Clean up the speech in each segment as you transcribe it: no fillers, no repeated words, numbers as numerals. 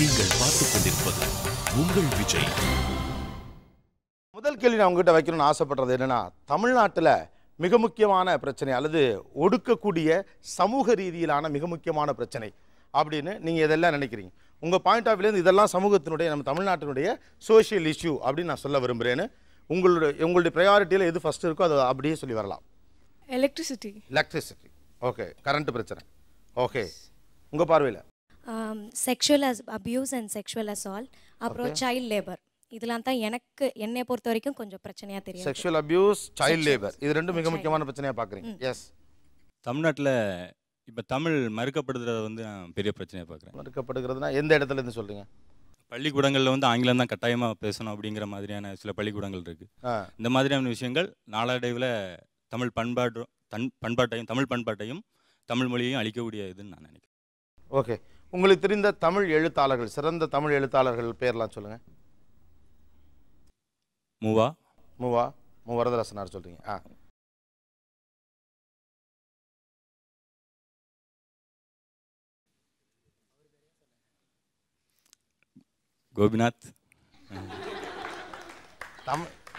நீங்கள் பார்த்துக் கொண்டிருப்பது உங்கள் விஜய். முதல் கேள்வி நான் உங்ககிட்ட வைக்கணும்னு ஆசைப்படுறது என்னன்னா, தமிழ்நாட்டில் மிக முக்கியமான பிரச்சனை அல்லது ஒடுக்கக்கூடிய சமூக ரீதியிலான மிக முக்கியமான பிரச்சனை அப்படின்னு நீங்கள் இதெல்லாம் நினைக்கிறீங்க. உங்கள் பாயிண்ட் ஆஃப் வியூலேருந்து இதெல்லாம் சமூகத்தினுடைய நம்ம தமிழ்நாட்டினுடைய சோஷியல் இஷ்யூ அப்படின்னு நான் சொல்ல விரும்புகிறேன்னு உங்களுடைய ப்ரையாரிட்டியில் எது ஃபஸ்ட்டு இருக்கோ அதை அப்படியே சொல்லி வரலாம். Electricity okay. கரண்ட் பிரச்சனை ஓகே. உங்கள் பார்வையில் sexual abuse and sexual assault, அப்புறம் சைல்ட் லேபர், இதெல்லாம் தான் என்னை பொறுத்த வரைக்கும் கொஞ்சம் பிரச்சனையாக தெரியும். செக்ஷுவல் அபியூஸ், சைல்ட் லேபர், இது ரெண்டும் மிக முக்கியமான பிரச்சனையாக பார்க்குறீங்க. எஸ். தமிழ்நாட்டில் இப்போ தமிழ் மறுக்கப்படுறத வந்து நான் பெரிய பிரச்சனையாக பார்க்குறேன். மறுக்கப்படுகிறதுனா எந்த இடத்துல இருந்து சொல்கிறீங்க? பள்ளிக்கூடங்களில் வந்து ஆங்கிலம் தான் கட்டாயமாக பேசணும் அப்படிங்கிற மாதிரியான சில பள்ளிக்கூடங்கள் இருக்குது. இந்த மாதிரியான விஷயங்கள் நாளடைவில் தமிழ் பண்பாட்டையும் தமிழ் மொழியையும் அழிக்கக்கூடிய இதுன்னு நான் நினைக்கிறேன். ஓகே. உங்களுக்கு தெரிந்த தமிழ் எழுத்தாளர்கள், சிறந்த தமிழ் எழுத்தாளர்கள் பேர்லாம் சொல்லுங்கள். மூ வரதராசனார் சொல்கிறீங்க. கோபிநாத்.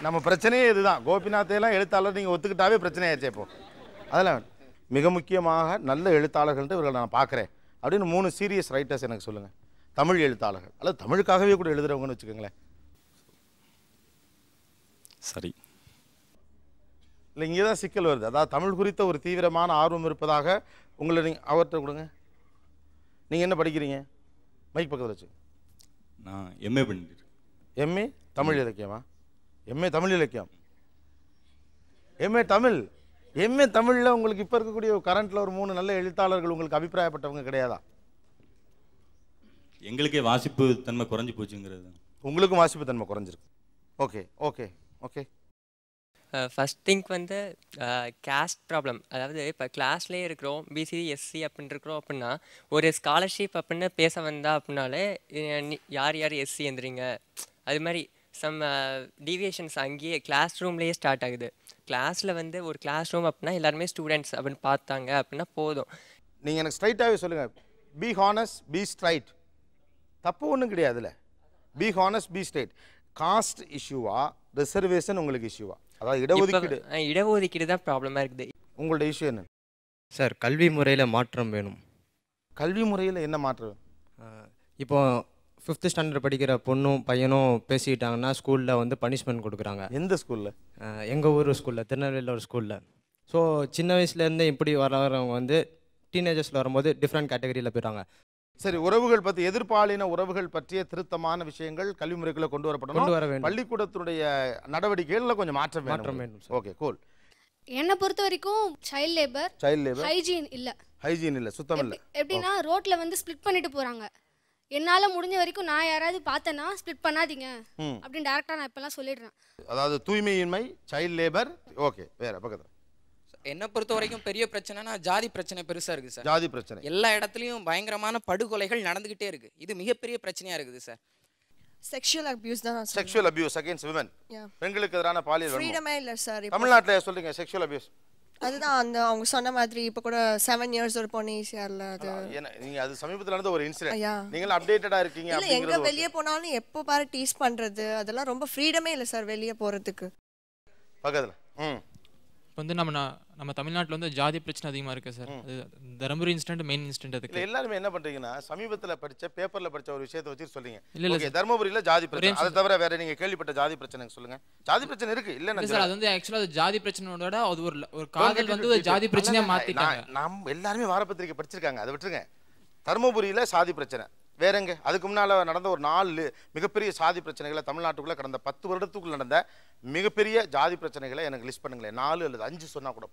நம்ம பிரச்சனையே இதுதான். கோபிநாத்தையெல்லாம் எழுத்தாளர் நீங்கள் ஒத்துக்கிட்டாவே பிரச்சனையாச்சே. இப்போ அதெல்லாம் மிக முக்கியமாக நல்ல எழுத்தாளர்கள்ட்டு இவர்களை நான் பார்க்குறேன் அப்படின்னு 3 சீரியஸ் ரைட்டர்ஸ் எனக்கு சொல்லுங்கள். தமிழ் எழுத்தாளர்கள் அல்லது தமிழுக்காகவே கூட எழுதுகிறவங்கன்னு வச்சுக்கோங்களேன். சரி. இல்லை, இங்கே தான் சிக்கல் வருது. அதாவது தமிழ் குறித்த ஒரு தீவிரமான ஆர்வம் இருப்பதாக உங்களை நீங்கள் அவர்கிட்ட கொடுங்க. நீங்கள் என்ன படிக்கிறீங்க? மைக் பக்கத்தில் வச்சு. நான் எம்ஏ பண்ணிட்டு. எம்ஏ தமிழ் இலக்கியமா? எம்ஏ தமிழ் இலக்கியம், எம்ஏ தமிழ். எம்ஏ தமிழில் உங்களுக்கு இப்போ இருக்கக்கூடிய கரண்ட்டில் ஒரு 3 நல்ல எழுத்தாளர்கள் உங்களுக்கு அபிப்பிராயப்பட்டவங்க கிடையாதா? எங்களுக்கே வாசிப்பு தன்மை குறைஞ்சி போச்சுங்கிறது. உங்களுக்கும் வாசிப்பு தன்மை குறைஞ்சிருக்கு. Okay okay okay. First think வந்து கேஸ்ட் ப்ராப்ளம். அதாவது இப்போ கிளாஸ்லேயே இருக்கிறோம், பிசிசி எஸ்சி அப்படின்னு இருக்கிறோம் அப்படின்னா, ஒரு ஸ்காலர்ஷிப் அப்படின்னு பேச வந்தா அப்படின்னாலே யார் யார் எஸ்சி எந்திரிங்க, அது மாதிரி சம் டீவியேஷன்ஸ் அங்கேயே கிளாஸ் ரூம்லேயே ஸ்டார்ட் ஆகுது. கிளாஸில் வந்து ஒரு கிளாஸ் ரூம் அப்படின்னா எல்லாருமே ஸ்டூடெண்ட்ஸ் அப்படின்னு பார்த்தாங்க அப்படின்னா போதும். நீங்கள் எனக்கு ஸ்ட்ரைட்டாகவே சொல்லுங்கள். பி ஹானஸ்ட், பி ஸ்ட்ரைட், தப்பு ஒன்றும் கிடையாதுல்ல. Be honest, be straight. Caste இஷ்யூவா, ரிசர்வேஷன் உங்களுக்கு இஷ்யூவா? அதாவது இடஒதுக்கீடு தான் ப்ராப்ளமாக இருக்குது. உங்களோட இஷ்யூ என்ன சார்? கல்வி முறையில் மாற்றம் வேணும். கல்வி முறையில் என்ன மாற்றம்? இப்போ 5th ஸ்டாண்டர்ட் படிக்கிற பொண்ணும் பையனும் பேசிக்கிட்டாங்கன்னா ஸ்கூலில் வந்து பனிஷ்மெண்ட் கொடுக்குறாங்க. எந்த ஸ்கூலில்? எங்கள் ஊர் ஸ்கூலில், திருநெல்வேலியில் ஒரு ஸ்கூலில். ஸோ சின்ன வயசுலேருந்து இப்படி வரவங்க வந்து டீனேஜர்ஸில் வரும்போது டிஃப்ரெண்ட் கேட்டகரியில் போயிடுறாங்க. சரி, உறவுகள் பற்றி, எதிர்பாலின உறவுகள் பற்றிய திருத்தமான விஷயங்கள் கல்வி முறைக்குள்ளே கொண்டு வர வேண்டும். பள்ளிக்கூடத்துடைய நடவடிக்கைகளில் கொஞ்சம் மாற்றம் வேண்டும். Okay, cool. என்னை பொறுத்த வரைக்கும் சைல்ட் லேபர் ஹைஜீன் இல்லை, சுத்தம் இல்லை. எப்படின்னா ரோட்ல வந்து ஸ்பிளிட் பண்ணிட்டு போறாங்க. என்னால முடிஞ்ச வரைக்கும் நான் யாராவது பார்த்தேன்னா ஸ்பிளிட் பண்ணாதீங்க அப்படின்னு டைரக்டா நான் இப்பெல்லாம் சொல்லிடுறேன். அதாவது தூய்மையின்மை, சைல்ட் லேபர். ஓகே, வேற பக்கத்துல. என்னை பொறுத்த வரைக்கும் பெரிய பிரச்சனைனா ஜாதி பிரச்சனை பெருசா இருக்கு சார். ஜாதி பிரச்சனை எல்லா இடத்துலயும் பயங்கரமான படுகொலைகள் நடந்துகிட்டே இருக்கு. இது மிகப்பெரிய பிரச்சனையா இருக்குது சார். செக்ஷுவல் அபியூஸ் தான். செக்ஷுவல் அபியூஸ் அகைன்ஸ்ட் விமன், பெண்களுக்கு எதிரான பாலியல் ஃப்ரீடமே இல்ல சார். தமிழ்நாட்டுல சொல்றீங்க செக்ஷுவல் அபியூஸ். அதுதான் அந்த அவங்க சொன்ன மாதிரி இப்ப கூட 7 இயர்ஸ் ஒரு பொண்ணு ஈஸியார்ல. அது நீங்க அது சமீபத்துல நடந்த ஒரு இன்சிடென்ட். நீங்க அப்டேட்டடா இருக்கீங்க அப்படிங்கிறது. எங்க வெளிய போனாலும் எப்போ பாரு டீஸ் பண்றது, அதெல்லாம் ரொம்ப ஃப்ரீடமே இல்ல சார் வெளிய போறதுக்கு. பக்கத்துல வந்து நம்ம தமிழ்நாட்டில் வந்து ஜாதி பிரச்சனை அதிகமாக இருக்குது சார். அது தருமபுரி இன்சிடென்ட் மெயின் இன்சிடென்ட். அதுக்கு எல்லாருமே என்ன பண்ணுறீங்கன்னா, சமீபத்தில் பேப்பரில் படித்த ஒரு விஷயத்தை வச்சு சொல்றீங்க. இல்லை தருமபுரியில் ஜாதி பிரச்சனை, அதை தவிர வேற நீங்கள் கேள்விப்பட்ட ஜாதி பிரச்சனை சொல்லுங்க. ஜாதி பிரச்சனை இருக்கு இல்லை சார்? அது வந்து ஆக்சுவலாக அது ஜாதி பிரச்சனையோட அது ஒரு காதல் வந்து ஒரு ஜாதி பிரச்சனையாக மாற்றிட்டாங்க. நம்ம எல்லாருமே வாரப்பத்திரிக்கை படிச்சிருக்காங்க, அதை விட்டுருங்க. தருமபுரியில் சாதி பிரச்சனை வேறங்க. அதுக்கு முன்னால் நடந்த ஒரு 4 மிகப்பெரிய சாதி பிரச்சனைகளை தமிழ்நாட்டுக்குள்ளே கடந்த 10 வருடத்துக்குள்ள நடந்த மிகப்பெரிய ஜாதி பிரச்சனைகளை எனக்கு லிஸ்ட் பண்ணுங்களேன். 4 அல்லது 5 சொன்னால் கூட.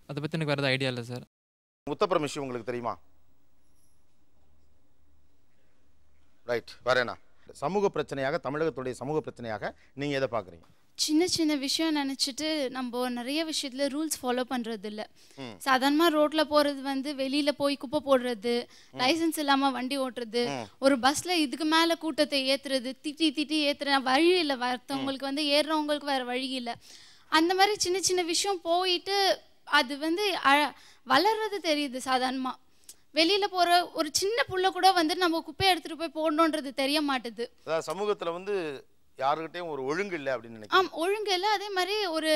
அதை பற்றி எனக்கு வேறு ஐடியா இல்லை சார். முத்தப்புறம் இஷ்யூ உங்களுக்கு தெரியுமா? ரைட், வரேண்ணா. சமூக பிரச்சனையாக, தமிழகத்துடைய சமூக பிரச்சனையாக நீங்கள் எதை பார்க்குறீங்க? சின்ன சின்ன விஷயம் நினச்சிட்டு நம்ம நிறைய விஷயத்தில் ரூல்ஸ் ஃபாலோ பண்ணுறது இல்லை. சாதாரணமாக ரோட்டில் போகிறது வந்து வெளியில் போய் குப்பை போடுறது, லைசன்ஸ் இல்லாமல் வண்டி ஓட்டுறது, ஒரு பஸ்ஸில் இதுக்கு மேலே கூட்டத்தை ஏற்றுறது, திட்டி ஏற்றுற வழி இல்லை, வரத்தவங்களுக்கு வந்து ஏறுறவங்களுக்கு வேறு வழி இல்லை. அந்த மாதிரி சின்ன சின்ன விஷயம் போயிட்டு அது வந்து வளர்றது தெரியுது. சாதாரணமாக வெளியில் போகிற ஒரு சின்ன புள்ள கூட வந்து நம்ம குப்பையை எடுத்துகிட்டு போய் போடணுன்றது தெரிய மாட்டுது. அதாவது சமூகத்தில் வந்து யாருக்கிட்டையும் ஒரு ஒழுங்கு இல்லை அப்படின்னு நினைக்கிறேன். ஒழுங்கு இல்லை. அதே மாதிரி ஒரு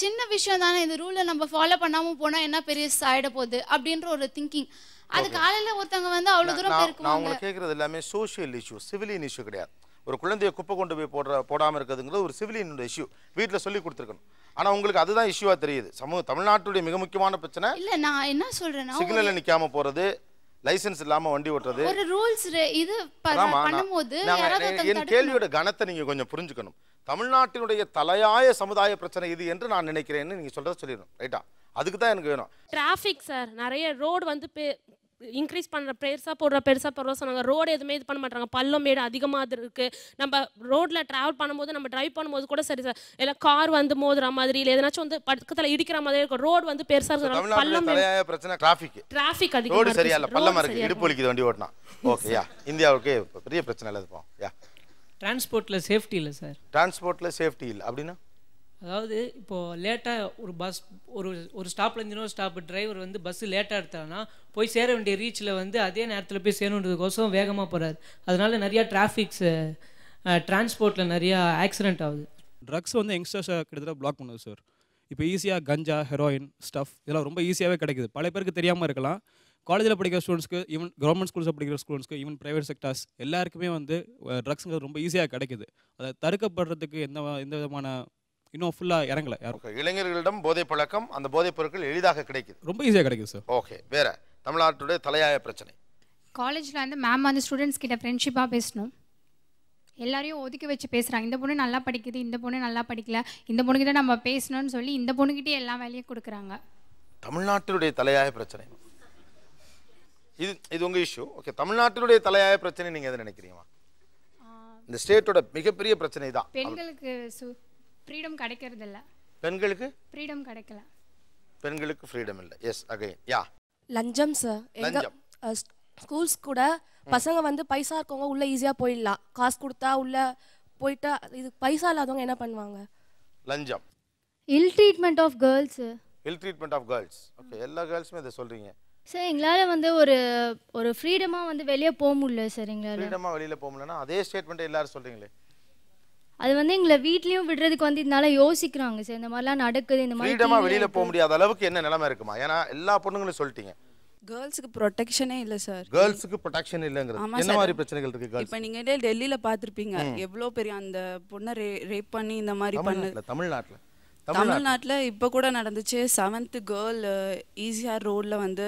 சின்ன விஷயம் தானே, இந்த ரூலை நம்ம ஃபாலோ பண்ணாமல் போனால் என்ன பெரிய ஆகிட போகுது அப்படின்ற ஒரு திங்கிங். அது காலையில் ஒருத்தவங்க வந்து அவ்வளோ தூரம் போயிருக்குவாங்க. நான் உங்களுக்கு கேட்குறது எல்லாமே சோஷியல் இஷ்யூ, சிவிலியன் இஷ்யூ கிடையாது. ஒரு குழந்தைய குப்பை கொண்டு போய் போடாமல் இருக்கிறதுங்கிறது ஒரு சிவிலியன் இஷ்யூ, வீட்டில் சொல்லி கொடுத்துருக்கணும். ஆனால் உங்களுக்கு அதுதான் இஷ்யூவாக தெரியுது. தமிழ்நாட்டுடைய மிக முக்கியமான பிரச்சனை இல்லை. நான் என்ன சொல்கிறேன்னா, சிக்னலில் நிற்காம போகிறது, லைசன்ஸ் இல்லாமல் வண்டி ஓட்டுறது, ஒரு ரூல்ஸ் இது பண்ணும்போது என் கேள்வியோட கணத்தை நீங்கள் கொஞ்சம் புரிஞ்சுக்கணும். தமிழ்நாட்டினுடைய தலையாய சமுதாய பிரச்சனை இது என்று நான் நினைக்கிறேன்னு நீங்கள் சொல்கிறத சொல்லிடணும். ரைட்டா? அதுக்கு தான் எனக்கு வேணும். டிராஃபிக் சார், நிறைய ரோடு வந்து இன்க்ரீஸ் பண்ணுற பெருசாக போடுற சொன்னாங்க. ரோடு எதுவுமே இது பண்ண மாட்டாங்க. பள்ளம் மேடு அதிகமாக இருக்குது. நம்ம ரோட்டில் ட்ராவல் பண்ணும்போது, நம்ம ட்ரைவ் பண்ணும்போது கூட சரி சார், இல்லை கார் வந்து மோதுற மாதிரி, இல்லை எதனாச்சும் வந்து பக்கத்தில் இடிக்கிற மாதிரி இருக்கும். ரோடு வந்து பெருசாக இருக்கிற பள்ளம் பிரச்சனை டிராஃபிக் அதிகம். ரோடு சரியா இல்லை, பள்ளமாக இருக்குது, இடுப்பு வலிக்குது வண்டி ஓட்டினா. ஓகேயா? இந்தியாவுக்கு பெரிய பிரச்சனை இல்லை. இப்போ டிரான்ஸ்போர்ட்டில் சேஃப்டி இல்லை சார். டிரான்ஸ்போர்ட்டில் சேஃப்டி இல்லை அப்படின்னா, அதாவது இப்போது லேட்டாக ஒரு பஸ் ஒரு ஸ்டாப்பில் இன்னொரு ஸ்டாப் டிரைவர் வந்து பஸ்ஸு லேட்டாக எடுத்தாங்கன்னா போய் சேர வேண்டிய ரீச்சில் வந்து அதே நேரத்தில் போய் சேரணுன்றதுக்கோசம் வேகமாக போகிறாரு. அதனால நிறையா டிராஃபிக்ஸு டிரான்ஸ்போர்ட்டில் நிறையா ஆக்சிடென்ட் ஆகுது. ட்ரக்ஸ் வந்து யங்ஸ்டர்ஸை கிட்டத்தட்ட பிளாக் பண்ணுது சார். இப்போ ஈஸியாக கஞ்சா, ஹெரோயின், ஸ்டஃப் இதெல்லாம் ரொம்ப ஈஸியாகவே கிடைக்குது. பல பேருக்கு தெரியாமல் இருக்கலாம். காலேஜில் படிக்கிற ஸ்டூடெண்ட்ஸ்க்கு, ஈவன் கவர்மெண்ட் ஸ்கூல்ஸில் படிக்கிற ஸ்டூடெண்ட்ஸ்க்கு, ஈவன் ப்ரைவேட் செக்டர்ஸ் எல்லாருக்குமே வந்து ட்ரக்ஸுங்கிறது ரொம்ப ஈஸியாக கிடைக்குது. அதை தடுக்கப்படுறதுக்கு எந்த விதமான இன்னும் ஃபுல்லாக இறங்கலை யாரும். இளைஞர்களிடம் போதை பழக்கம், அந்த போதைப் பொருட்கள் எளிதாக கிடைக்குது, ரொம்ப ஈஸியாக கிடைக்குது சார். ஓகே, வேற தமிழ்நாட்டுடைய தலையாய பிரச்சனை. காலேஜில் வந்து மேம் வந்து ஸ்டூடெண்ட்ஸ் கிட்ட ஃப்ரெண்ட்ஷிப்பாக பேசணும். எல்லாரையும் ஒதுக்கி வச்சு பேசுகிறாங்க. இந்த பொண்ணு நல்லா படிக்குது, இந்த பொண்ணு நல்லா படிக்கல, இந்த பொண்ணுக்கிட்ட நம்ம பேசணும்னு சொல்லி இந்த பொண்ணுக்கிட்டே எல்லா வேலையும் கொடுக்குறாங்க. தமிழ்நாட்டினுடைய தலையாய பிரச்சனை இது உங்கள் இஷ்யூ. ஓகே, தமிழ்நாட்டினுடைய தலையாய பிரச்சனை நீங்கள் எதை நினைக்கிறீங்களா? இந்த ஸ்டேட்டோட மிகப்பெரிய பிரச்சனை தான். பெண்களுக்கு ஃப்ரீடம் கிடைக்கிறது இல்லை. பெண்களுக்கு ஃப்ரீடம் கிடைக்கல. பெண்களுக்கு ஃப்ரீடம் இல்லை. Yes, again ya. லஞ்சம் சார். லஞ்சம். ஸ்கூல்ஸ் கூட பசங்க வந்து பைசா இருக்கவங்க உள்ள ஈஸியாக போயிடலாம். காசு கொடுத்தா உள்ள போயிட்டா, இது பைசா இல்லாதவங்க என்ன பண்ணுவாங்க? லஞ்சம். Ill treatment of girls. Ill treatment of girls. Okay, எல்லா கேர்ள்ஸுமே இதை சொல்கிறீங்க சார். எங்களால் வந்து ஒரு ஃப்ரீடமாக வந்து வெளியே போக முடியல சார். எங்களால் ஃப்ரீடமாக வெளியில் போக முடியலன்னா அதே ஸ்டேட்மெண்ட்டை எல்லாரும் சொல்கிறீங்களே. அது வந்து எங்களை வீட்லேயும் விடுறதுக்கு வந்து இதனால யோசிக்கிறாங்க சார். இந்த மாதிரிலாம் நடக்குது, இந்த மாதிரி ஃப்ரீடமாக வெளியில் போக முடியாத அளவுக்கு என்ன நிலைமை இருக்குமா? ஏன்னா எல்லா பொண்ணுங்களும் சொல்லிட்டீங்க கேர்ள்ஸுக்கு ப்ரொடெக்ஷனே இல்லை சார். கேர்ள்ஸுக்கு ப்ரொடெக்ஷன் இல்லைங்கிறது என்ன மாதிரி பிரச்சனைகள் இருக்கு? கேர்ள்ஸ் இப்போ நீங்கள் டெல்லியில் பார்த்துருப்பீங்க, எவ்வளோ பெரிய அந்த பொண்ணை ரேப் பண்ணி இந்த மாதிரி பண்ணு. தமிழ்நாட்டில் இப்போ கூட நடந்துச்சு. 7th கேர்ள் ஈஸியாக ரோடில் வந்து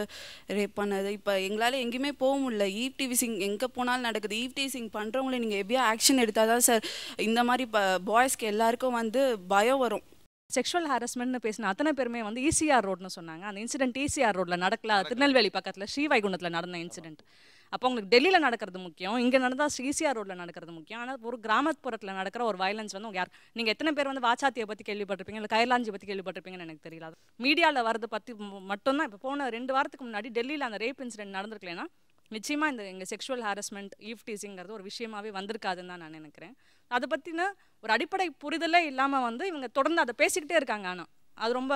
ரேப் பண்ணது. இப்போ எங்களால் எங்கேயுமே போக முடியல. ஈவ் டீசிங் எங்கே போனாலும் நடக்குது. ஈவ் டீசிங் பண்ணுறவங்களே நீங்கள் எப்படியா ஆக்ஷன் எடுத்தால் தான் சார் இந்த மாதிரி பாய்ஸ்க்கு எல்லாருக்கும் வந்து பயம் வரும். செக்ஷுவல் ஹாரஸ்மெண்ட்னு பேசின அத்தனை பேருமே வந்து ஈசிஆர் ரோட்னு சொன்னாங்க. அந்த இன்சிடென்ட் ஈசிஆர் ரோட்டில் நடக்கல, திருநெல்வேலி பக்கத்தில் ஸ்ரீவைகுண்டத்தில் நடந்த இன்சிடென்ட். அப்போ உங்களுக்கு டெல்லியில் நடக்கிறது முக்கியம், இங்கே நடந்தால் ஈசிஆர் ரோட்டில் நடக்கிறது முக்கியம். ஆனால் ஒரு கிராமப்புறத்தில் நடக்கிற ஒரு வயலன்ஸ் வந்து யார் நீங்கள் எத்தனை பேர் வந்து வாச்சாத்தியை பற்றி கேள்விப்பட்டிருப்பீங்க, இல்லை கைலாஞ்சி பற்றி கேள்விப்பட்டிருப்பீங்கன்னு எனக்கு தெரியல. மீடியாவில் வரது பற்றி மட்டும்தான். இப்போ போன 2 வாரத்துக்கு முன்னாடி டெல்லியில் அந்த ரேப் இன்சிடென்ட் நடந்திருக்கலன்னா நிச்சயமாக எங்கள் செக்ஷுவல் ஹாரஸ்மெண்ட், ஈவ் டீசிங்கிறது ஒரு விஷயமாகவே வந்திருக்காதுன்னு தான் நான் நினைக்கிறேன். அதை பற்றின ஒரு அடிப்படை புரிதலே இல்லாமல் வந்து இவங்க தொடர்ந்து அதை பேசிக்கிட்டே இருக்காங்க. ஆனால் அது ரொம்ப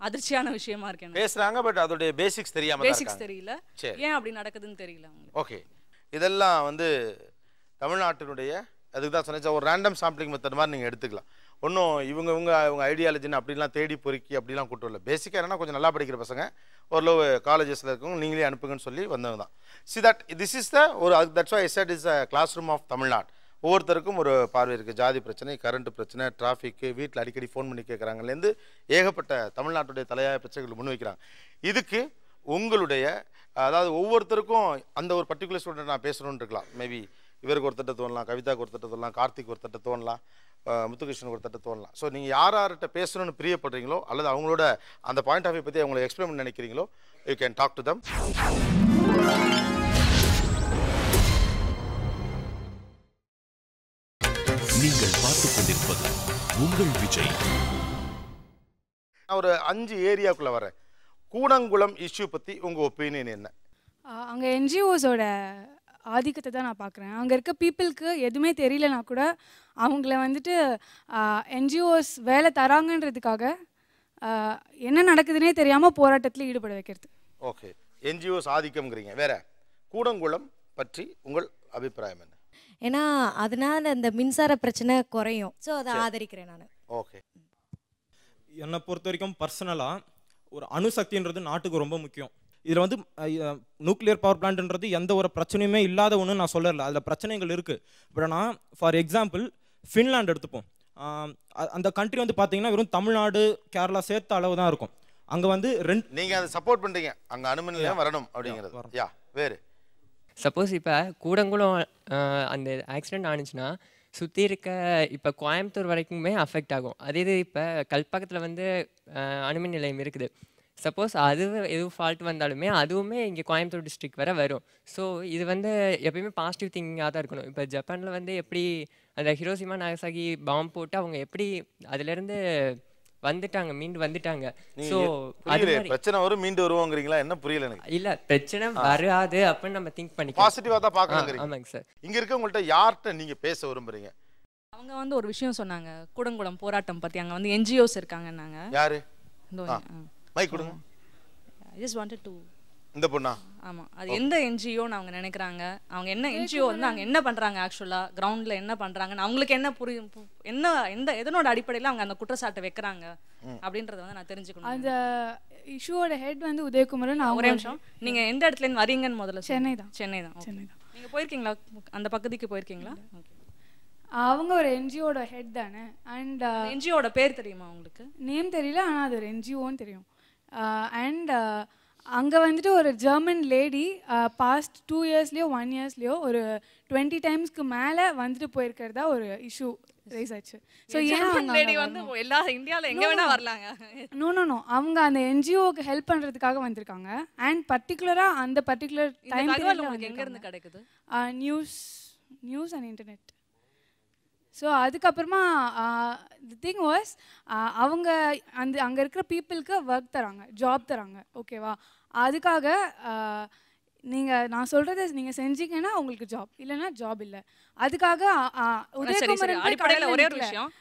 அதிர்ச்சியான விஷயமா இருக்கு. பேசுறாங்க, பட் அதோட பேசிக்ஸ் தெரியாம பேசிக்ஸ் தெரியல, ஏன் அப்படி நடக்குதுன்னு தெரியல. ஓகே, இதெல்லாம் வந்து தமிழ்நாட்டினுடைய அதுக்கு தான் சொன்னேன், ஒரு ரேண்டம் சாம்பிளிங் மெத்தட் மாதிரி நீங்கள் எடுத்துக்கலாம். ஒன்றும் அவங்க ஐடியாலஜின்னு அப்படிலாம் தேடி பொறுக்கி அப்படிலாம் கூட்டு வரல. பேசிக்காக என்னன்னா கொஞ்சம் நல்லா படிக்கிற பசங்க, ஓரளவு காலேஜஸில் இருக்கவங்க நீங்களே அனுப்புங்கன்னு சொல்லி வந்தவங்க தான். See that this is that's why I said is a classroom of Tamil Nadu. ஒவ்வொருத்தருக்கும் ஒரு பார்வை இருக்குது. ஜாதி பிரச்சனை, கரண்ட் பிரச்சனை, டிராஃபிக்கு, வீட்டில் அடிக்கடி ஃபோன் பண்ணி கேட்குறாங்கலேருந்து ஏகப்பட்ட தமிழ்நாட்டுடைய தலையாய பிரச்சனைகள் முன்வைக்கிறாங்க. இதுக்கு உங்களுடைய அதாவது ஒவ்வொருத்தருக்கும் அந்த ஒரு பர்டிகுலர் ஸ்டூடெண்ட் நான் பேசணுன்னு இருக்கலாம். மேபி இவருக்கு ஒரு தட்டை தோணலாம், கவிதாக்கு ஒரு தட்டை தோணலாம், கார்த்திக் ஒரு தட்டை தோணலாம், முத்துகிருஷ்ணனுக்கு ஒரு தட்டை தோணலாம். ஸோ நீங்கள் யார்கிட்ட பேசணும்னு பிரியப்படுறீங்களோ அல்லது அவங்களோட அந்த பாயிண்ட் ஆஃப் வியூ பற்றி அவங்களை எக்ஸ்பிளைன் பண்ண நினைக்கிறீங்களோ, you can talk to them. நீங்கள் பார்த்துக் கொண்டிருப்பது உங்கள் விஜய். நான் ஒரு 5 ஏரியாக்குள்ளே வரேன். கூடங்குளம் இஷ்யூ பற்றி உங்கள் ஒப்பீனியன் என்ன? அங்கே என்ஜிஓஸோட ஆதிக்கத்தை தான் நான் பார்க்குறேன். அங்கே இருக்க பீப்புளுக்கு எதுவுமே தெரியலனா கூட அவங்கள வந்துட்டு என்ஜிஓஸ் வேலை தராங்கன்றதுக்காக என்ன நடக்குதுன்னே தெரியாமல் போராட்டத்தில் ஈடுபட வைக்கிறது. ஓகே, என்ஜிஓஸ் ஆதிக்கம்ங்கிறீங்க. வேற கூடங்குளம் பற்றி உங்கள் அபிப்பிராயம் என்ன? ஏன்னா அதனால அந்த மின்சார பிரச்சனை குறையும். ஸோ அதை ஆதரிக்கிறேன் நான். ஓகே. என்னை பொறுத்த வரைக்கும் பர்சனலாக ஒரு அணுசக்தின்றது நாட்டுக்கு ரொம்ப முக்கியம். இதில் வந்து நியூக்ளியர் பவர் பிளான்ட்ன்றது எந்த ஒரு பிரச்சனையுமே இல்லாத ஒன்று நான் சொல்லல, அதில் பிரச்சனைகள் இருக்குது. பட் ஆனால் ஃபார் எக்ஸாம்பிள் ஃபின்லாண்ட் எடுத்துப்போம். அந்த கண்ட்ரி வந்து பார்த்தீங்கன்னா வெறும் தமிழ்நாடு கேரளா சேர்த்த அளவு தான் இருக்கும். அங்கே வந்து நீங்கள் அதை சப்போர்ட் பண்ணுறீங்க, அங்கே அணுமின் நிலையம் வரணும் அப்படிங்கிறது. யா வேறு சப்போஸ் இப்போ கூடங்குளம் அந்த ஆக்சிடெண்ட் ஆனிச்சுன்னா சுற்றி இருக்க இப்போ கோயம்புத்தூர் வரைக்குமே அஃபெக்ட் ஆகும். அதே இது இப்போ கல்பாக்கத்தில் வந்து அணுமின் நிலையம் இருக்குது. சப்போஸ் அது எதுவும் ஃபால்ட் வந்தாலுமே அதுவுமே இங்கே கோயம்புத்தூர் டிஸ்ட்ரிக்ட் வரை வரும். ஸோ இது வந்து எப்பயுமே பாசிட்டிவ் திங்கிங்காக தான் இருக்கணும். இப்போ ஜப்பானில் வந்து எப்படி அந்த ஹிரோஷிமா நாகசாகி பாம்பு போட்டு அவங்க எப்படி அதுலேருந்து வந்துட்டாங்க, மீண்டு வந்துட்டாங்க. ஸோ அது பிரச்சனை வரும் மீண்டு வருவோங்கிறீங்களா? என்ன புரியல எனக்கு. இல்லை பிரச்சனை வராது அப்படின்னு நம்ம திங்க் பண்ணி பாசிட்டிவாக தான் பார்க்கணும். ஆமாங்க சார். இங்கே இருக்கவங்கள்ட்ட யார்கிட்ட நீங்கள் பேச விரும்புறீங்க? அவங்க வந்து ஒரு விஷயம் சொன்னாங்க கூடங்குளம் போராட்டம் பற்றி. அங்கே வந்து என்ஜிஓஸ் இருக்காங்கன்னாங்க. யாரு? மைக் கொடுங்க. ஐ ஜஸ்ட் வாண்டட் டு இந்த பொண்ணா? ஆமாம், அது எந்த என்ஜிஓன்னு அவங்க நினைக்கிறாங்க, அவங்க என்ன என்ஜிஓ வந்து அங்கே என்ன பண்ணுறாங்க, ஆக்சுவலாக கிரவுண்டில் என்ன பண்ணுறாங்கன்னு அவங்களுக்கு என்ன புரியும், எதனோட அடிப்படையில் அவங்க அந்த குற்றச்சாட்டை வைக்கிறாங்க அப்படின்றத வந்து நான் தெரிஞ்சுக்கணும். அந்த இஷ்யூவோட ஹெட் வந்து உதயகுமாரன். ஒரே நிமிஷம், நீங்கள் எந்த இடத்துலேருந்து வரீங்கன்னு முதல்ல. சென்னை தான். சென்னை தான். நீங்கள் போயிருக்கீங்களா அந்த பகுதிக்கு போயிருக்கீங்களா? அவங்க ஒரு என்ஜிஓட ஹெட் தானே. அண்ட் என்ஜிஓட பேர் தெரியுமா உங்களுக்கு? நேம் தெரியல, ஆனால் அது ஒரு என்ஜிஓன்னு தெரியும். அண்ட் அங்கே வந்துட்டு ஒரு ஜெர்மன் லேடி பாஸ்ட் 2 இயர்ஸ்லேயோ 1 இயர்ஸ்லேயோ ஒரு 20 டைம்ஸ்க்கு மேலே வந்துட்டு போயிருக்கிறதா ஒரு இஷ்யூ ரைஸ் ஆச்சு. ஸோ லேடி வந்து எல்லா இந்தியாவில் எங்கே வேணால் வரலாங்க. நோ அவங்க அந்த என்ஜிஓக்கு ஹெல்ப் பண்ணுறதுக்காக வந்திருக்காங்க. அண்ட் பர்டிகுலராக அந்த பர்டிகுலர் டைம் உங்களுக்கு எங்கேருந்து கிடைக்குது? News and internet. ஸோ அதுக்கப்புறமா தி திங் வாஸ் அவங்க அங்கே இருக்கிற பீப்புளுக்கு ஒர்க் தராங்க, ஜாப் தராங்க. ஓகேவா? அதுக்காக நான் சொல்கிறத நீங்கள் செஞ்சீங்கன்னா உங்களுக்கு ஜாப், இல்லைன்னா ஜாப் இல்லை. அதுக்காக அடிப்படையில் ஒரே ஒரு விஷயம்,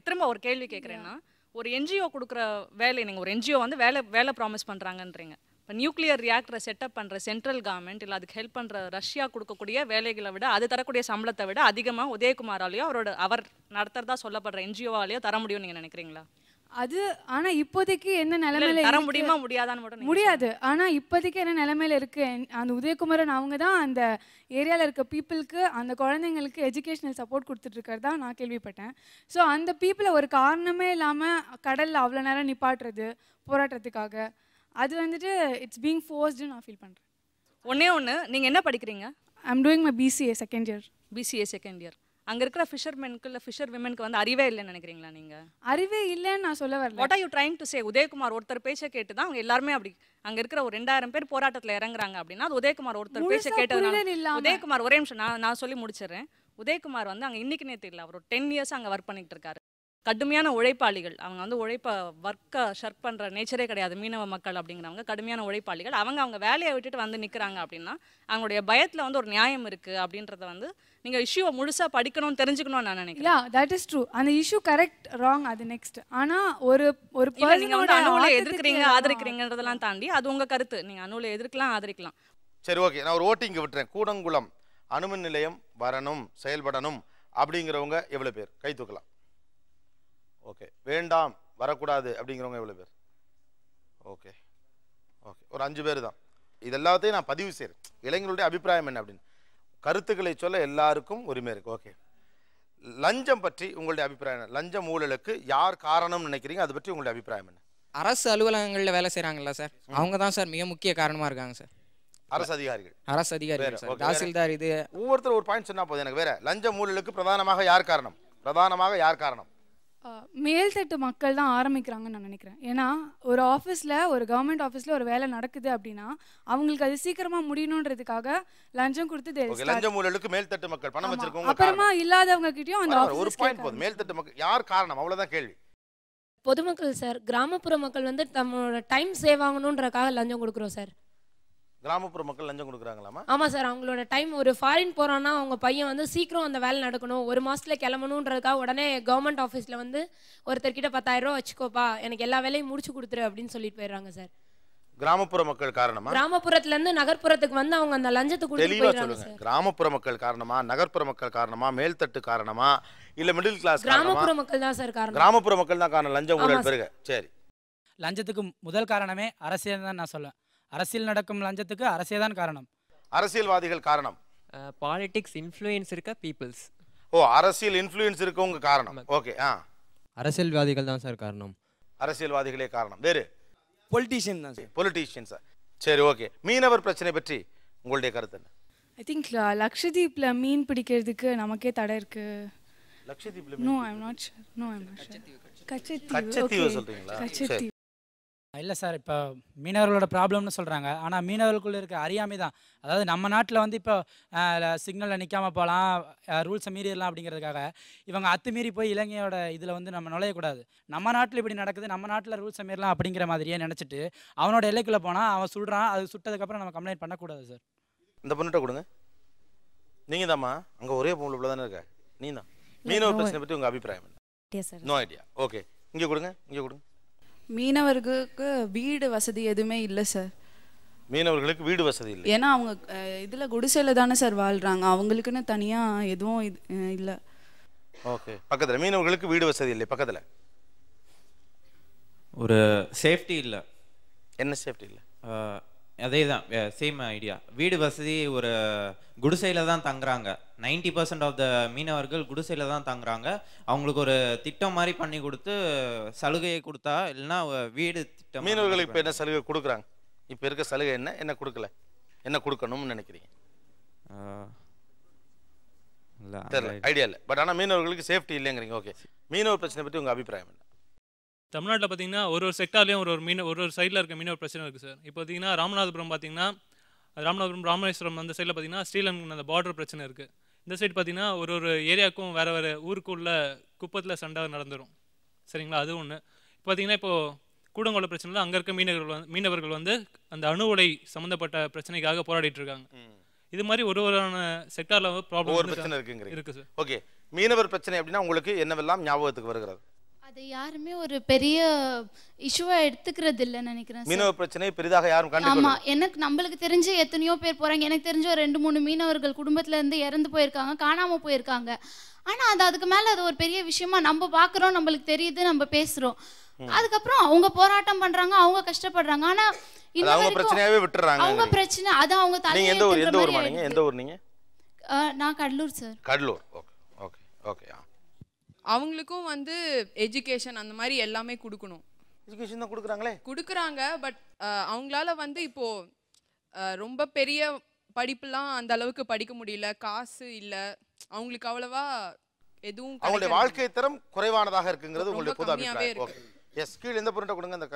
திரும்ப ஒரு கேள்வி கேட்குறேன்னா, ஒரு என்ஜிஓ கொடுக்குற வேலை, நீங்கள் ஒரு என்ஜிஓ வந்து வேலை ப்ராமிஸ் பண்ணுறாங்கன்றீங்க. இப்போ நியூக்ளியர் ரியாக்டரை செட்டப் பண்ணுற சென்ட்ரல் கவர்மெண்ட் இல்லை அதுக்கு ஹெல்ப் பண்ணுற ரஷ்யா கொடுக்கக்கூடிய வேலைகளை விட, அது தரக்கூடிய சம்பளத்தை விட அதிகமாக உதயகுமாராலேயோ அவர் நடத்துறதா சொல்லப்படுற என்ஜிஓவாலேயோ தர முடியும்னு நீங்கள் நினைக்கிறீங்களா? அது ஆனால் இப்போதைக்கு என்ன நிலைமையில தர முடியுமா முடியாதான்னு மட்டும் முடியாது. ஆனால் இப்போதைக்கு என்ன நிலைமையில இருக்கு, அந்த உதயகுமாரன் அவங்க தான் அந்த ஏரியாவில் இருக்க பீப்புளுக்கு, அந்த குழந்தைங்களுக்கு எஜுகேஷனல் சப்போர்ட் கொடுத்துட்டு இருக்கிறதா நான் கேள்விப்பட்டேன். ஸோ அந்த பீப்புளை ஒரு காரணமே இல்லாமல் கடலில் அவ்வளோ நேரம் நிப்பாட்டுறது போராட்டத்துக்காக, அது வந்துட்டு இட்ஸ் பீங் ஃபோர்ஸ்டு நான் ஃபீல் பண்ணுறேன். ஒன்று நீங்கள் என்ன படிக்கிறீங்க? I'm doing my BCA second year. BCA second year. அங்கே இருக்கிற ஃபிஷர்மெனுக்கு இல்லை ஃபிஷர் விமெனுக்கு வந்து அறிவே இல்லைன்னு நினைக்கிறீங்களா நீங்கள்? அறிவே இல்லைன்னு நான் சொல்ல வரல. What are you trying to say? Udayakumar ஒருத்தர் பேச்சை கேட்டு தான் அவங்க எல்லாருமே அப்படி அங்கே இருக்கிற ஒரு 2000 பேர் போராட்டத்தில் இறங்குறாங்க அப்படின்னா அது உதயகுமார் ஒருத்தர் பேச்சை கேட்டதுனால. உதயகுமார் ஒரே நிமிஷம் நான் சொல்லி முடிச்சிடுறேன். உதயகுமார் வந்து அங்கே இன்னைக்கு நேற்று இல்லை, அவர் 10 இயர்ஸ் அங்கே ஒர்க் பண்ணிட்டு இருக்காரு. கடுமையான உழைப்பாளிகள் அவங்க வந்து ஒர்க்கை ஷர்ப் பண்ணுற நேச்சரே கிடையாது. மீனவ மக்கள் அப்படிங்கிறவங்க கடுமையான உழைப்பாளிகள். அவங்க வேலையை விட்டுட்டு வந்து நிற்கிறாங்க அப்படின்னா அவங்களுடைய பயத்தில் வந்து ஒரு நியாயம் இருக்குது அப்படின்றத வந்து நீங்கள் இஷ்யூவை முழுசாக படிக்கணும்னு தெரிஞ்சுக்கணும்னு நான் நினைக்கிறேன். That is true. அந்த இஷ்யூ கரெக்ட் ராங் அது நெக்ஸ்ட். ஆனால் ஒரு நீங்கள் வந்து அணுவில் எதிர்க்கிறீங்க ஆதரிக்கிறீங்கன்றதெல்லாம் தாண்டி அது உங்கள் கருத்து. நீங்கள் அணுவில் எதிர்க்கலாம் ஆதரிக்கலாம். சரி, ஓகே, நான் ஒரு ஓட்டிங்க விட்டுறேன். கூடங்குளம் அணுமின் நிலையம் வரணும், செயல்படணும் அப்படிங்கிறவங்க எவ்வளோ பேர் கை தூக்கலாம்? ஓகே. வேண்டாம், வரக்கூடாது அப்படிங்கிறவங்க எவ்வளோ பேர்? ஓகே, ஒரு 5 பேர் தான். இது எல்லாத்தையும் நான் பதிவு செய்கிறேன். இளைஞர்களுடைய அபிப்பிராயம் என்ன அப்படின்னு கருத்துக்களை சொல்ல எல்லாருக்கும் உரிமை இருக்கு. ஓகே, லஞ்சம் பற்றி உங்களுடைய அபிப்பிராயம் என்ன? லஞ்சம் ஊழலுக்கு யார் காரணம்னு நினைக்கிறீங்க? அதை பற்றி உங்களுடைய அபிப்பிராயம் என்ன? அரசு அலுவலகங்களில் வேலை செய்கிறாங்கல்ல சார், அவங்க தான் சார் மிக முக்கிய காரணமாக இருக்காங்க சார். அரசு அதிகாரிகள் சார், தாசில்தார், இது ஒவ்வொருத்தர் ஒரு பாயிண்ட் சொன்னா போதும் எனக்கு. வேற லஞ்சம் ஊழலுக்கு பிரதானமாக யார் காரணம்? மேல்தட்டு மக்கள் தான் ஆரம்பிக்கிறாங்கன்னு நான் நினைக்கிறேன். ஏன்னா ஒரு ஆஃபீஸில், ஒரு கவர்மெண்ட் ஆஃபீஸில் ஒரு வேலை நடக்குது அப்படின்னா அவங்களுக்கு அது சீக்கிரமாக முடியணுன்றதுக்காக லஞ்சம் கொடுத்து லஞ்சம் ஊழலுக்கு மேல்தட்டு மக்கள் பணம் வச்சிருக்கவங்க, அப்புறமா இல்லாதவங்க கிட்டயும் அந்த ஒரு பாயிண்ட் போதும். மேல்தட்டு மக்கள் யார் காரணம்? அவ்வளோதான் கேள்வி. பொதுமக்கள் சார். கிராமப்புற மக்கள் வந்து நம்மளோட டைம் சேவ் ஆகணுன்றக்காக லஞ்சம் கொடுக்குறோம் சார். கிராமப்புற மக்கள் லஞ்சம் கொடுக்குறாங்களாமா? ஆமாம் சார். அவங்களோட டைம், ஒரு ஃபாரின் போகிறான்னா அவங்க பையன் வந்து சீக்கிரம் அந்த வேலை நடக்கணும், 1 மாதத்தில் கிளம்பணுன்றதுக்காக உடனே கவர்மெண்ட் ஆஃபீஸில் வந்து ஒருத்தர்கிட்ட 10,000 ரூபா வச்சுக்கோப்பா, எனக்கு எல்லா வேலையும் முடிச்சு கொடுத்துரு அப்படின்னு சொல்லிட்டு போயிடுறாங்க சார். கிராமப்புற மக்கள் காரணமா? கிராமப்புறத்துல இருந்து நகர்ப்புறத்துக்கு வந்து அவங்க அந்த லஞ்சத்தை கொடுத்து தெளிவா போயிடுறாங்க சொல்லுங்க. சார். கிராமப்புற மக்கள் காரணமா, நகர்ப்புற மக்கள் காரணமா, மேல்தட்டு காரணமா, இல்ல மிடில் கிளாஸ் காரணமா? கிராமப்புற மக்கள் தான் சார் காரணம். கிராமப்புற மக்கள் தான் காரணம் லஞ்சம் ஊழல் பெருக. சரி. லஞ்சத்துக்கு முதல் காரணமே அரசியல் தான் நான் சொல்லுவேன். அரசியல் நடக்கும் லஞ்சத்துக்கு அரசியல் தான் காரணம். அரசியல்வாதிகள் காரணம். பாலிடிக்ஸ் இன்ஃப்ளூயன்ஸ் இருக்க பீப்புள்ஸ். ஓ, அரசியல் இன்ஃப்ளூயன்ஸ் இருக்கவங்க காரணம். ஓகே. அரசியல்வாதிகள் தான் சார் காரணம். அரசியல்வாதிகளே காரணம். வேறு? பொலிட்டீஷியன் தான் சார். Politician sir. சரி, ஓகே. மீனவர் பிரச்சனை பற்றி உங்களுடைய கருத்து என்ன? ஐ திங்க் லக்ஷதீப்ல மீன் பிடிக்கிறதுக்கு நமக்கே தடை இருக்கு. லக்ஷதீப்ல no I am not sure. No I am not sure. Katchatheevu சொல்றீங்களா? கச்சத்தீவு. இல்லை சார், இப்போ மீனவர்களோட ப்ராப்ளம்னு சொல்கிறாங்க. ஆனால் மீனவர்களுக்குள்ள இருக்க அறியாமை தான். அதாவது நம்ம நாட்டில் வந்து இப்போ சிக்னலில் நிற்காம போகலாம், ரூல்ஸை மீறிடலாம் அப்படிங்கிறதுக்காக இவங்க அத்துமீறி போய் இலங்கையோட இதில் வந்து நம்ம நுழையக்கூடாது. நம்ம நாட்டில் இப்படி நடக்குது, நம்ம நாட்டில் ரூல்ஸை மீறலாம் அப்படிங்கிற மாதிரியே நினச்சிட்டு அவனோட எல்லைக்குள்ளே போனால் அவன் சுடுறான். அது சுட்டதுக்கப்புறம் நம்ம கம்ப்ளைண்ட் பண்ணக்கூடாது சார். இந்த பொண்ணுகிட்ட கொடுங்க. நீங்கள் தாம்மா அங்கே ஒரே பொண்ணு தானே இருக்க, நீ தான். மீனவர் பிரச்சனை பற்றி உங்கள் அபிப்பிராயம் என்ன? No idea. ஓகே, இங்கே கொடுங்க, இங்கே கொடுங்க. மீனவர்களுக்கு வீடு வசதி எதுவுமே இல்லை சார். மீனவர்களுக்கு வீடு வசதி இல்லை. ஏன்னா அவங்க இதில் குடிசையில் தானே சார் வாழ்கிறாங்க. அவங்களுக்குன்னு தனியாக எதுவும் இல்லை. ஓகே. பக்கத்தில் மீனவர்களுக்கு வீடு வசதி இல்லை. பக்கத்தில் ஒரு சேஃப்டி இல்லை. என்ன சேஃப்டி இல்லை? அதே தான், சேம் ஐடியா. வீடு வசதி ஒரு குடிசையில் தான் தங்குறாங்க. 90% ஆஃப் த மீனவர்கள் குடிசையில் தான் தங்குறாங்க. அவங்களுக்கு ஒரு திட்டம் மாதிரி பண்ணி கொடுத்து சலுகையை கொடுத்தா, இல்லைன்னா வீடு திட்டம். மீனவர்களுக்கு இப்போ என்ன சலுகை கொடுக்குறாங்க? இப்போ இருக்க சலுகை என்ன, என்ன கொடுக்கல, என்ன கொடுக்கணும்னு நினைக்கிறீங்க? தெரியல, ஐடியா இல்லை. பட் ஆனால் மீனவர்களுக்கு சேஃப்டி இல்லைங்கிறீங்க. ஓகே. மீனவர் பிரச்சனை பற்றி உங்கள் அபிப்பிராயம் என்ன? தமிழ்நாட்டில் பார்த்தீங்கன்னா ஒரு செக்டார்லேயும் ஒரு சைடில் இருக்க மீனவர் பிரச்சனை இருக்குது சார். இப்போ பார்த்தீங்கன்னா ராமநாதபுரம் பார்த்தீங்கன்னா ராமேஸ்வரம் அந்த சைடில் பார்த்தீங்கன்னா ஸ்ரீலங்கன் அந்த பார்டர் பிரச்சனை இருக்குது. இந்த சைடு பார்த்தீங்கன்னா ஒரு ஏரியாவுக்கும் வேறு ஊருக்குள்ள குப்பத்தில் சண்டை நடந்துடும். சரிங்களா? அது ஒன்று. இப்போ பார்த்தீங்கன்னா இப்போது கூடங்குளம் பிரச்சனையில் அங்கே இருக்க மீனவர்கள் வந்து அந்த அணு உலை சம்மந்தப்பட்ட பிரச்சனைக்காக போராடிட்டு இருக்காங்க. இது மாதிரி ஒரு செக்டாரில் ப்ராப்ளம் பிரச்சனை இருக்குது சார். ஓகே. மீனவர் பிரச்சனை அப்படின்னா உங்களுக்கு என்னவெல்லாம் ஞாபகத்துக்கு வருகிறது? அது யாருமே ஒரு பெரிய இஷ்யூவா எடுத்துக்கிறது இல்லைன்னு நினைக்கிறேன். மீனவர் பிரச்சனை பெரிதாக யாரும் கண்டுக்கல. ஆமா, எனக்கு நம்மளுக்கு தெரிஞ்ச எத்தனையோ பேர் போறாங்க. எனக்கு தெரிஞ்ச ஒரு 2-3 மீனவர்கள் குடும்பத்துல இருந்து இறந்து போயிருக்காங்க, காணாம போயிருக்காங்க. ஆனா அதுக்கு மேல அது ஒரு பெரிய விஷயமா நம்ம பாக்குறோம், நம்மளுக்கு தெரியுது, நம்ம பேசுறோம். அதுக்கப்புறம் அவங்க போராட்டம் பண்றாங்க, அவங்க கஷ்டப்படுறாங்க. ஆனா அவங்க பிரச்சனையாவே விட்டுறாங்க. அவங்க பிரச்சனை அது அவங்க தலையில எந்த ஊர் நீங்க? நான் Cuddalore sir. Cuddalore. Okay okay okay. அவங்களுக்கும் வந்து எஜுகேஷன் அந்த மாதிரி எல்லாமே கொடுக்கணும். எஜுகேஷன் தான் கொடுக்குறாங்களே? கொடுக்குறாங்க. பட் அவங்களால வந்து இப்போ ரொம்ப பெரிய படிப்புலாம் அந்த அளவுக்கு படிக்க முடியல, காசு இல்லை அவங்களுக்கு, அவ்வளவா எதுவும். அவங்களுடைய வாழ்க்கை தரம் குறைவானதாக இருக்குங்கிறது உங்களுடைய பொது அபிப்பிராயம். ஓகே. எஸ், கீழே எந்த பொருட்டை கொடுங்க, அந்த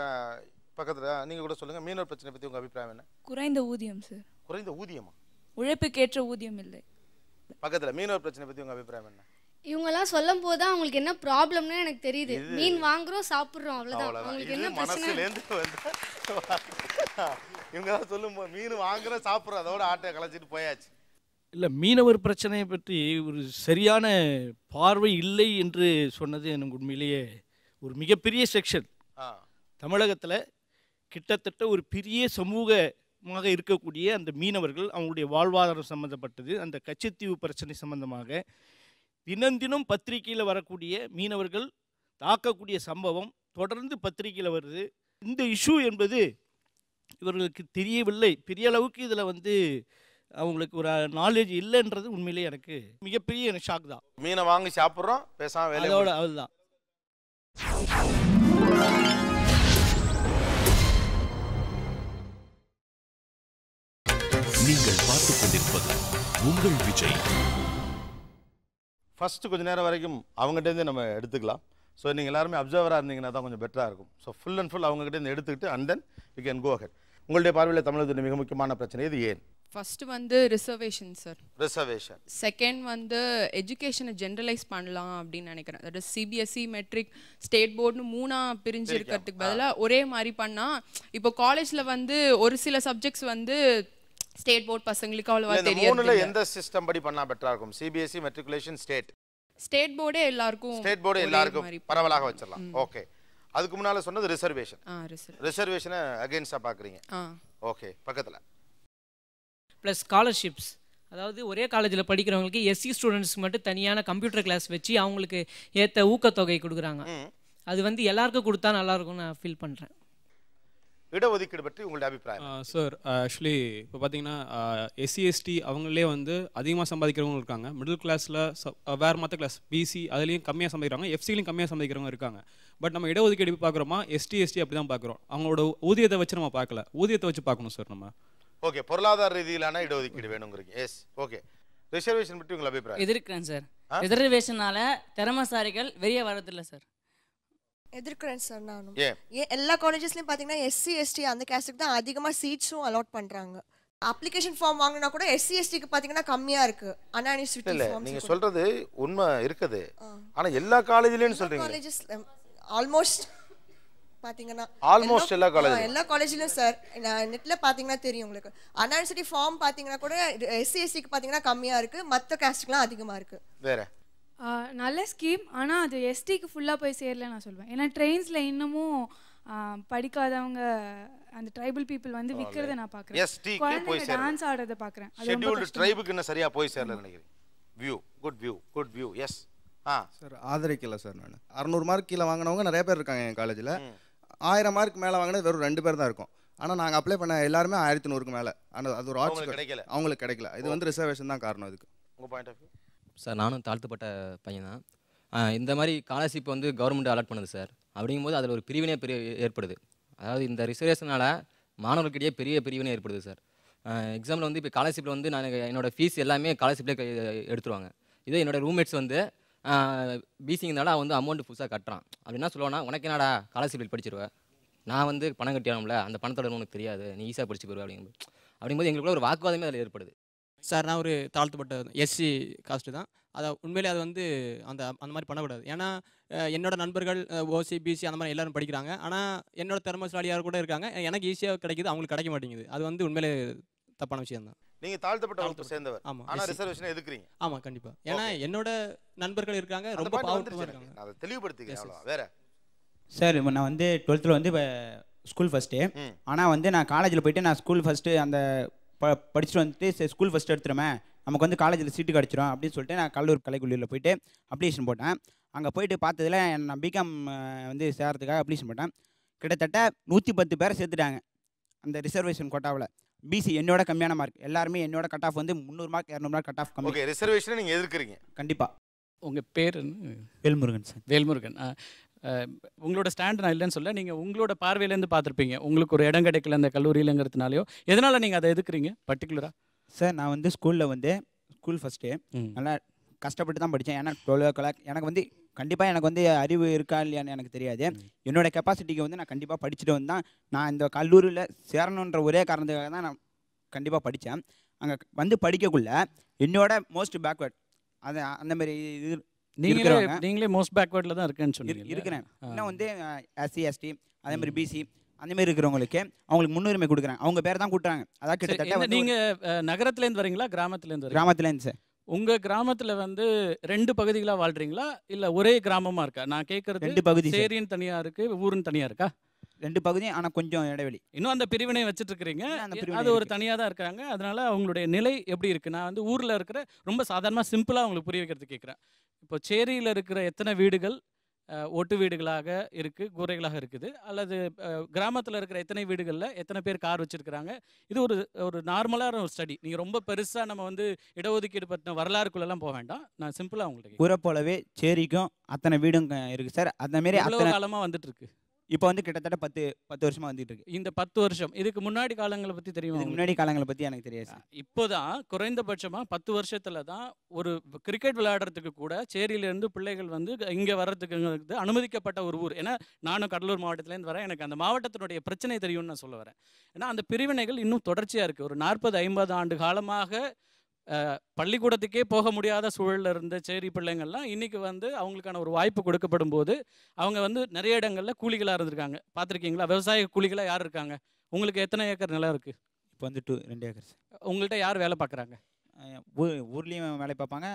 பக்கத்தில் நீங்கள் கூட சொல்லுங்கள். மீனவர் பிரச்சனை பற்றி உங்கள் அபிப்பிராயம் என்ன? குறைந்த ஊதியம் சார். குறைந்த ஊதியமா? உழைப்புக்கேற்ற ஊதியம் இல்லை. பக்கத்தில் மீனவர் பிரச்சனை பற்றி உங்கள் அபிப்பிராயம் என்ன? இவங்கெல்லாம் சொல்லும் போது தான் அவங்களுக்கு என்ன ப்ராப்ளம்னு எனக்கு தெரியுது. மீன் வாங்குறோம், சாப்பிட்றோம், அவ்வளோதான். அவங்களுக்கு என்ன பிரச்சனை? இவங்க தான் சொல்லும்போது மீன் வாங்குறோம், சாப்பிட்றோம், அதோட ஆட்டை கலைச்சிட்டு போயாச்சு. இல்லை, மீனவர் பிரச்சனையை பற்றி ஒரு சரியான பார்வை இல்லை என்று சொன்னது எனக்கு உண்மையிலேயே ஒரு மிகப்பெரிய செக்ஷன். தமிழகத்தில் கிட்டத்தட்ட ஒரு பெரிய சமூகமாக இருக்கக்கூடிய அந்த மீனவர்கள், அவங்களுடைய வாழ்வாதாரம் சம்மந்தப்பட்டது, அந்த கச்சத்தீவு பிரச்சனை சம்பந்தமாக தினம் பத்திரிகையில் வரக்கூடிய மீனவர்கள் தாக்கக்கூடிய சம்பவம் தொடர்ந்து பத்திரிகையில் வருது. இந்த இஷ்யூ என்பது இவர்களுக்கு தெரியவில்லை, பெரிய அளவுக்கு இதில் வந்து அவங்களுக்கு ஒரு நாலேஜ் இல்லைன்றது உண்மையிலே எனக்கு மிகப்பெரிய ஷாக் தான். மீனை வாங்கி சாப்பிட்றோம், பேசாம அதோட அதுதான். நீங்கள் பார்த்துக் கொண்டிருப்பது உங்கள் விஜய். ஃபஸ்ட்டு கொஞ்சம் நேரம் வரைக்கும் அவங்ககிட்டேருந்து நம்ம எடுத்துக்கலாம். ஸோ நீங்கள் எல்லாருமே அப்சர்வராக இருந்தீங்கன்னா தான் கொஞ்சம் பெட்டராக இருக்கும். ஸோ ஃபுல் அண்ட் ஃபுல் அவங்ககிட்டேருந்து எடுத்துக்கிட்டு and then we can go ahead. உங்களுடைய பார்வையில் தமிழகத்துடைய மிக முக்கியமான பிரச்சனை இது ஏன்? ஃபர்ஸ்ட் வந்து ரிசர்வேஷன் சார். ரிசர்வேஷன். செகண்ட் வந்து எஜுகேஷனை ஜென்ரலைஸ் பண்ணலாம் அப்படின்னு நினைக்கிறேன். அதாவது சிபிஎஸ்சி, மெட்ரிக், ஸ்டேட் போர்டுன்னு 3ஆ பிரிஞ்சு இருக்கிறதுக்கு பதிலாக ஒரே மாதிரி பண்ணால், இப்போ காலேஜில் வந்து ஒரு சில சப்ஜெக்ட்ஸ் வந்து ஸ்டேட் போர்ட் பசங்களுக்கு அவ்வளவா தெரியாது. மூணுல எந்த சிஸ்டம் படி பண்ணா பெட்டரா இருக்கும்? CBSE, matriculation, state. ஸ்டேட் போர்டே எல்லாருக்கும் பரவலாக வச்சிரலாம். ஓகே. அதுக்கு முன்னால சொன்னது ரிசர்வேஷன். ரிசர்வேஷன். ரிசர்வேஷனை அகைன்ஸ்டா பார்க்குறீங்க. ஓகே, பக்கத்தில் ப்ளஸ் ஸ்காலர்ஷிப்ஸ். அதாவது ஒரே காலேஜில் படிக்கிறவங்களுக்கு எஸ்சி ஸ்டூடெண்ட்ஸ்க்கு மட்டும் தனியான கம்ப்யூட்டர் கிளாஸ் வச்சு அவங்களுக்கு ஏற்ற ஊக்கத்தொகை கொடுக்குறாங்க. அது வந்து எல்லாருக்கும் கொடுத்தா நல்லாயிருக்கும்னு நான் ஃபீல் பண்ணுறேன். இடஒதுக்கீடு பற்றி உங்களுடைய அபிப்பிராயம்? சார் ஆக்சுவலி இப்போ பார்த்தீங்கன்னா எஸ்சி எஸ்டி அவங்களே வந்து அதிகமாக சம்பாதிக்கிறவங்க இருக்காங்க. மிடில் கிளாஸில் வேறு மற்ற கிளாஸ் பிசி அதுலேயும் கம்மியாக சம்பாதிக்கிறாங்க, எஃப்சிலையும் கம்மியாக சம்பாதிக்கிறவங்க இருக்காங்க. பட் நம்ம இடஒதுக்கீடு பார்க்குறோமா எஸ்டி அப்படி தான் பார்க்குறோம். அவங்களோட ஊதியத்தை வச்சு நம்ம பார்க்கல, ஊதியத்தை வச்சு பார்க்கணும் சார் நம்ம. ஓகே, பொருளாதார ரீதியிலான இடஒதுக்கீடு வேணுங்கிறீங்க. S, okay. ரிசர்வேஷன் பற்றி உங்கள் அபிப்பிராயம்? எதிர்க்கிறேன் சார். ரிசர்வேஷனால திறமசாரிகள் வெளியே வரதில்லை சார். எதிர்க்கிறேன் சார் நானும். எல்லா காலேஜஸ்லையும் பார்த்தீங்கன்னா எஸ்சி எஸ்டி அந்த கேஸ்ட்டுக்கு தான் அதிகமாக சீட்ஸும் அலாட் பண்ணுறாங்க. அப்ளிகேஷன் ஃபார்ம் வாங்கினா கூட எஸ்சி எஸ்டிக்கு பார்த்தீங்கன்னா கம்மியாக இருக்குது. அண்ணா யூனிவர்சிட்டி இல்லை, நீங்கள் சொல்கிறது உண்மை இருக்குது. ஆனால் எல்லா காலேஜ்லேயும் சொல்கிறீங்க. காலேஜஸ் ஆல்மோஸ்ட் பார்த்தீங்கன்னா ஆல்மோஸ்ட் எல்லா காலேஜ்லையும் சார் நெட்டில் பார்த்தீங்கன்னா தெரியும் உங்களுக்கு. அண்ணா யூனிவர்சிட்டி ஃபார்ம் பார்த்தீங்கன்னா கூட எஸ்சி எஸ்டிக்கு பார்த்தீங்கன்னா கம்மியாக இருக்குது, மற்ற கேஸ்ட்டுக்குலாம் அதிகமாக இருக்குது. வேற நல்ல ஸ்கீம், ஆனால் அது எஸ்டிக்கு ஃபுல்லாக போய் சேரல நான் சொல்வேன். ஏன்னா ட்ரெயின்ஸில் இன்னமும் படிக்காதவங்க அந்த ட்ரைபல் பீப்புள் வந்து விற்கிறத நான் பார்க்குறேன். எஸ்டிக்கு போய் சேரல, டான்ஸ் ஆடுறத பார்க்குறேன். ஷெட்யூல்டு ட்ரைபுக்கு இன்னும் சரியாக போய் சேரல நினைக்கிறேன். Good view. எஸ் சார், ஆதரிக்கல சார். நான் 600 மார்க் கீழே வாங்கினவங்க நிறைய பேர் இருக்காங்க என் காலேஜில். 1000 மார்க் மேலே வாங்கினது வெறும் 2 பேர் தான் இருக்கும். ஆனால் நாங்கள் அப்ளை பண்ண எல்லாருமே 1100க்கு மேலே. ஆனால் அது ஒரு ஆட்சி கிடைக்கல, அவங்களுக்கு கிடைக்கல. இது வந்து ரிசர்வேஷன் தான் காரணம் இதுக்கு. உங்கள் பாயிண்ட் ஆஃப் வியூ? சார், நானும் தாழ்த்தப்பட்ட பையன் தான். இந்த மாதிரி ஸ்காலர்ஷிப் வந்து கவர்மெண்ட் அலாட் பண்ணுது சார். அப்படிங்கும்போது அதில் ஒரு பிரிவினை ஏற்படுது. அதாவது இந்த ரிசர்வேஷனால் மாணவர்களிடையே பெரிய பிரிவினை ஏற்படுது சார். எக்ஸாம்பிள் வந்து இப்போ ஸ்காலர்ஷிப்பில் வந்து நான் என்னோடய ஃபீஸ் எல்லாமே ஸ்காலர்ஷிப்லேயே எடுத்துருவாங்க. இதே என்னோடய ரூம்மேட்ஸ் வந்து பிசிங்கிறனால அவன் வந்து அமௌண்ட் புதுசாக கட்டுறான். அப்படின்னா சொல்லுவானா, உனக்கு என்னடா ஸ்காலர்ஷிப்பில் படிச்சிருவேன், நான் வந்து பணம் கட்டியானும்ல, அந்த பணத்தோட உனக்கு தெரியாது, நீ ஈஸியாக படிச்சு போயிடுவேன் அப்படிங்கும்போது எங்களுக்குள்ள ஒரு வாக்குவாதமே அதில் ஏற்படுது. சார், நான் ஒரு தாழ்த்தப்பட்ட எஸ்சி காஸ்ட்டு தான். அதை உண்மையிலே அது வந்து அந்த மாதிரி பண்ணக்கூடாது. ஏன்னா என்னோட நண்பர்கள் ஓசி பிசி அந்த மாதிரி எல்லோரும் படிக்கிறாங்க. ஆனால் என்னோட திறமைசாலியாக கூட இருக்காங்க, எனக்கு ஈஸியாக கிடைக்குது, அவங்களுக்கு கிடைக்க மாட்டேங்குது. அது வந்து உண்மையிலே தப்பான விஷயம் தான். நீங்கள் தாழ்த்தப்பட்ட வகுப்பை சேர்ந்தவர். ஆமாம். ஆனால் ரிசர்வேஷனை எதிர்க்கிறீங்க? ஆமாம், கண்டிப்பாக. ஏன்னா என்னோட நண்பர்கள் இருக்காங்க, ரொம்ப பாவமாக இருக்காங்க. அதை தெளிவுபடுத்திக்கிறேன். வேற சார், நான் வந்து 12th வந்து இப்போ ஸ்கூல் ஃபஸ்ட்டு. ஆனால் வந்து நான் காலேஜில் போயிட்டு நான் ஸ்கூல் ஃபஸ்ட்டு அந்த படிச்சுட்டு வந்துட்டு ஸ்கூல் ஃபஸ்ட்டு எடுத்துருமே, நமக்கு வந்து காலேஜில் சீட்டு கிடச்சிரும் அப்படின்னு சொல்லிட்டு நான் கலைக்கல்லூரியில் போயிட்டு அப்ளிகேஷன் போட்டேன். அங்கே போயிட்டு பார்த்ததில் நான் பிகாம் வந்து சேர்றதுக்காக அப்ளிகேஷன் போட்டேன். கிட்டத்தட்ட 110 பேரை சேர்த்துட்டாங்க அந்த ரிசர்வேஷன் கோட்டாவில். பிசி என்னோட கம்மியான மார்க், எல்லாருமே என்னோட கட் ஆஃப் வந்து 300 மார்க் 200 மார்க் கட் ஆஃப் கம்மி. ஓகே, ரிசர்வேஷனை நீங்கள் எதிர்க்கிறீங்க? கண்டிப்பாக. உங்கள் பேர்? வேல்முருகன் சார். வேல்முருகன். உங்களோட ஸ்டாண்ட் நான் இல்லைன்னு சொல்ல, நீங்கள் உங்களோட பார்வையிலேருந்து பார்த்துருப்பீங்க. உங்களுக்கு ஒரு இடம் கிடைக்கல அந்த கல்லூரியிலங்கிறதுனாலையோ எதனால் நீங்கள் அதை எதுக்குறீங்க பர்டிகுலராக? சார், நான் வந்து ஸ்கூல் ஃபஸ்ட்டு நல்லா கஷ்டப்பட்டு தான் படித்தேன். ஏன்னா 12 o'clock எனக்கு வந்து கண்டிப்பாக எனக்கு வந்து அறிவு இருக்கா இல்லையான்னு எனக்கு தெரியாது. என்னோடய கெப்பாசிட்டிக்கு வந்து நான் கண்டிப்பாக படிச்சுட்டு வந்து தான் நான் இந்த கல்லூரியில் சேரணுன்ற ஒரே காரணத்துக்காக தான் நான் கண்டிப்பாக படித்தேன். அங்கே வந்து படிக்கக்குள்ள என்னோட மோஸ்ட் பேக்வேர்ட் அது அந்தமாரி இது நீங்களே மோஸ்ட் பேக்வேர்டில் தான் இருக்கேன்னு சொன்னீங்க. இருக்கிறேன். இன்னும் வந்து எஸ்சி எஸ்டி அதேமாதிரி பிசி அந்தமாரி இருக்கிறவங்களுக்கு அவங்களுக்கு முன்னுரிமை கொடுக்குறாங்க. அவங்க பேர் தான் கூட்டுறாங்க. அதான் கிட்டத்தட்ட நீங்கள் நகரத்துலேருந்து வரீங்களா கிராமத்துலேருந்து? கிராமத்துலேருந்து சார். உங்கள் கிராமத்தில் வந்து 2 பகுதிகளாக வாழ்கிறீங்களா இல்லை ஒரே கிராமமாக இருக்கா? நான் கேட்குறது 2 பகுதி. சேரின்னு தனியாக இருக்குது, ஊருன்னு தனியாக இருக்கா? 2 பகுதி, ஆனால் கொஞ்சம் இடைவெளி. இன்னும் அந்த பிரிவினை வச்சுட்டு இருக்கிறீங்க. அது ஒரு தனியாக தான் இருக்காங்க. அதனால அவங்களுடைய நிலை எப்படி இருக்குது? நான் வந்து ஊரில் இருக்கிற ரொம்ப சாதாரணமாக சிம்பிளாக அவங்களுக்கு புரிய வைக்கிறதுக்கு கேட்குறேன். இப்போ சேரியில் இருக்கிற எத்தனை வீடுகள் ஒட்டு வீடுகளாக இருக்குது, கூரைகளாக இருக்குது, அல்லது கிராமத்தில் இருக்கிற எத்தனை வீடுகளில் எத்தனை பேர் கார் வச்சுருக்கிறாங்க? இது ஒரு நார்மலான ஒரு ஸ்டடி. நீங்கள் ரொம்ப பெருசாக நம்ம வந்து இடஒதுக்கீடு பற்றின வரலாறுக்குள்ளெல்லாம் போக வேண்டாம். நான் சிம்பிளாக உங்களுக்கு கூரை போலவே சேரிக்கும் அத்தனை வீடும் இருக்குது சார். அந்தமாரி அத்தனை காலமாக வந்துட்டு இருக்கு. இப்போ வந்து கிட்டத்தட்ட 10 வருஷமாக வந்துட்டு இருக்கு. இந்த 10 வருஷம் இதுக்கு முன்னாடி காலங்களை பற்றி தெரியுமா? முன்னாடி காலங்களை பற்றி எனக்கு தெரியாது. இப்போதான் குறைந்தபட்சமாக 10 வருஷத்தில் தான் ஒரு கிரிக்கெட் விளையாடுறதுக்கு கூட சேரியிலேருந்து பிள்ளைகள் வந்து இங்கே வர்றதுக்கு அனுமதிக்கப்பட்ட ஒரு ஊர். ஏன்னா நானும் கடலூர் மாவட்டத்துலேருந்து வரேன், எனக்கு அந்த மாவட்டத்தினுடைய பிரச்சனை தெரியும்னு நான் சொல்ல வரேன். ஏன்னா அந்த பிரிவினைகள் இன்னும் தொடர்ச்சியாக இருக்குது. ஒரு 40-50 ஆண்டு காலமாக பள்ளிக்கூடத்துக்கே போக முடியாத சூழலில் இருந்த சேரி பிள்ளைங்கள்லாம் இன்றைக்கி வந்து அவங்களுக்கான ஒரு வாய்ப்பு கொடுக்கப்படும் போது அவங்க வந்து நிறைய இடங்களில் கூலிகளாக இருந்திருக்காங்க. பார்த்துருக்கீங்களா? விவசாய கூலிகளாக யார் இருக்காங்க? உங்களுக்கு எத்தனை ஏக்கர் நிலம் இருக்குது? இப்போ வந்து 2 ஏக்கர். உங்கள்கிட்ட யார் வேலை பார்க்குறாங்க? ஊர்லேயும் வேலை பார்ப்பாங்க,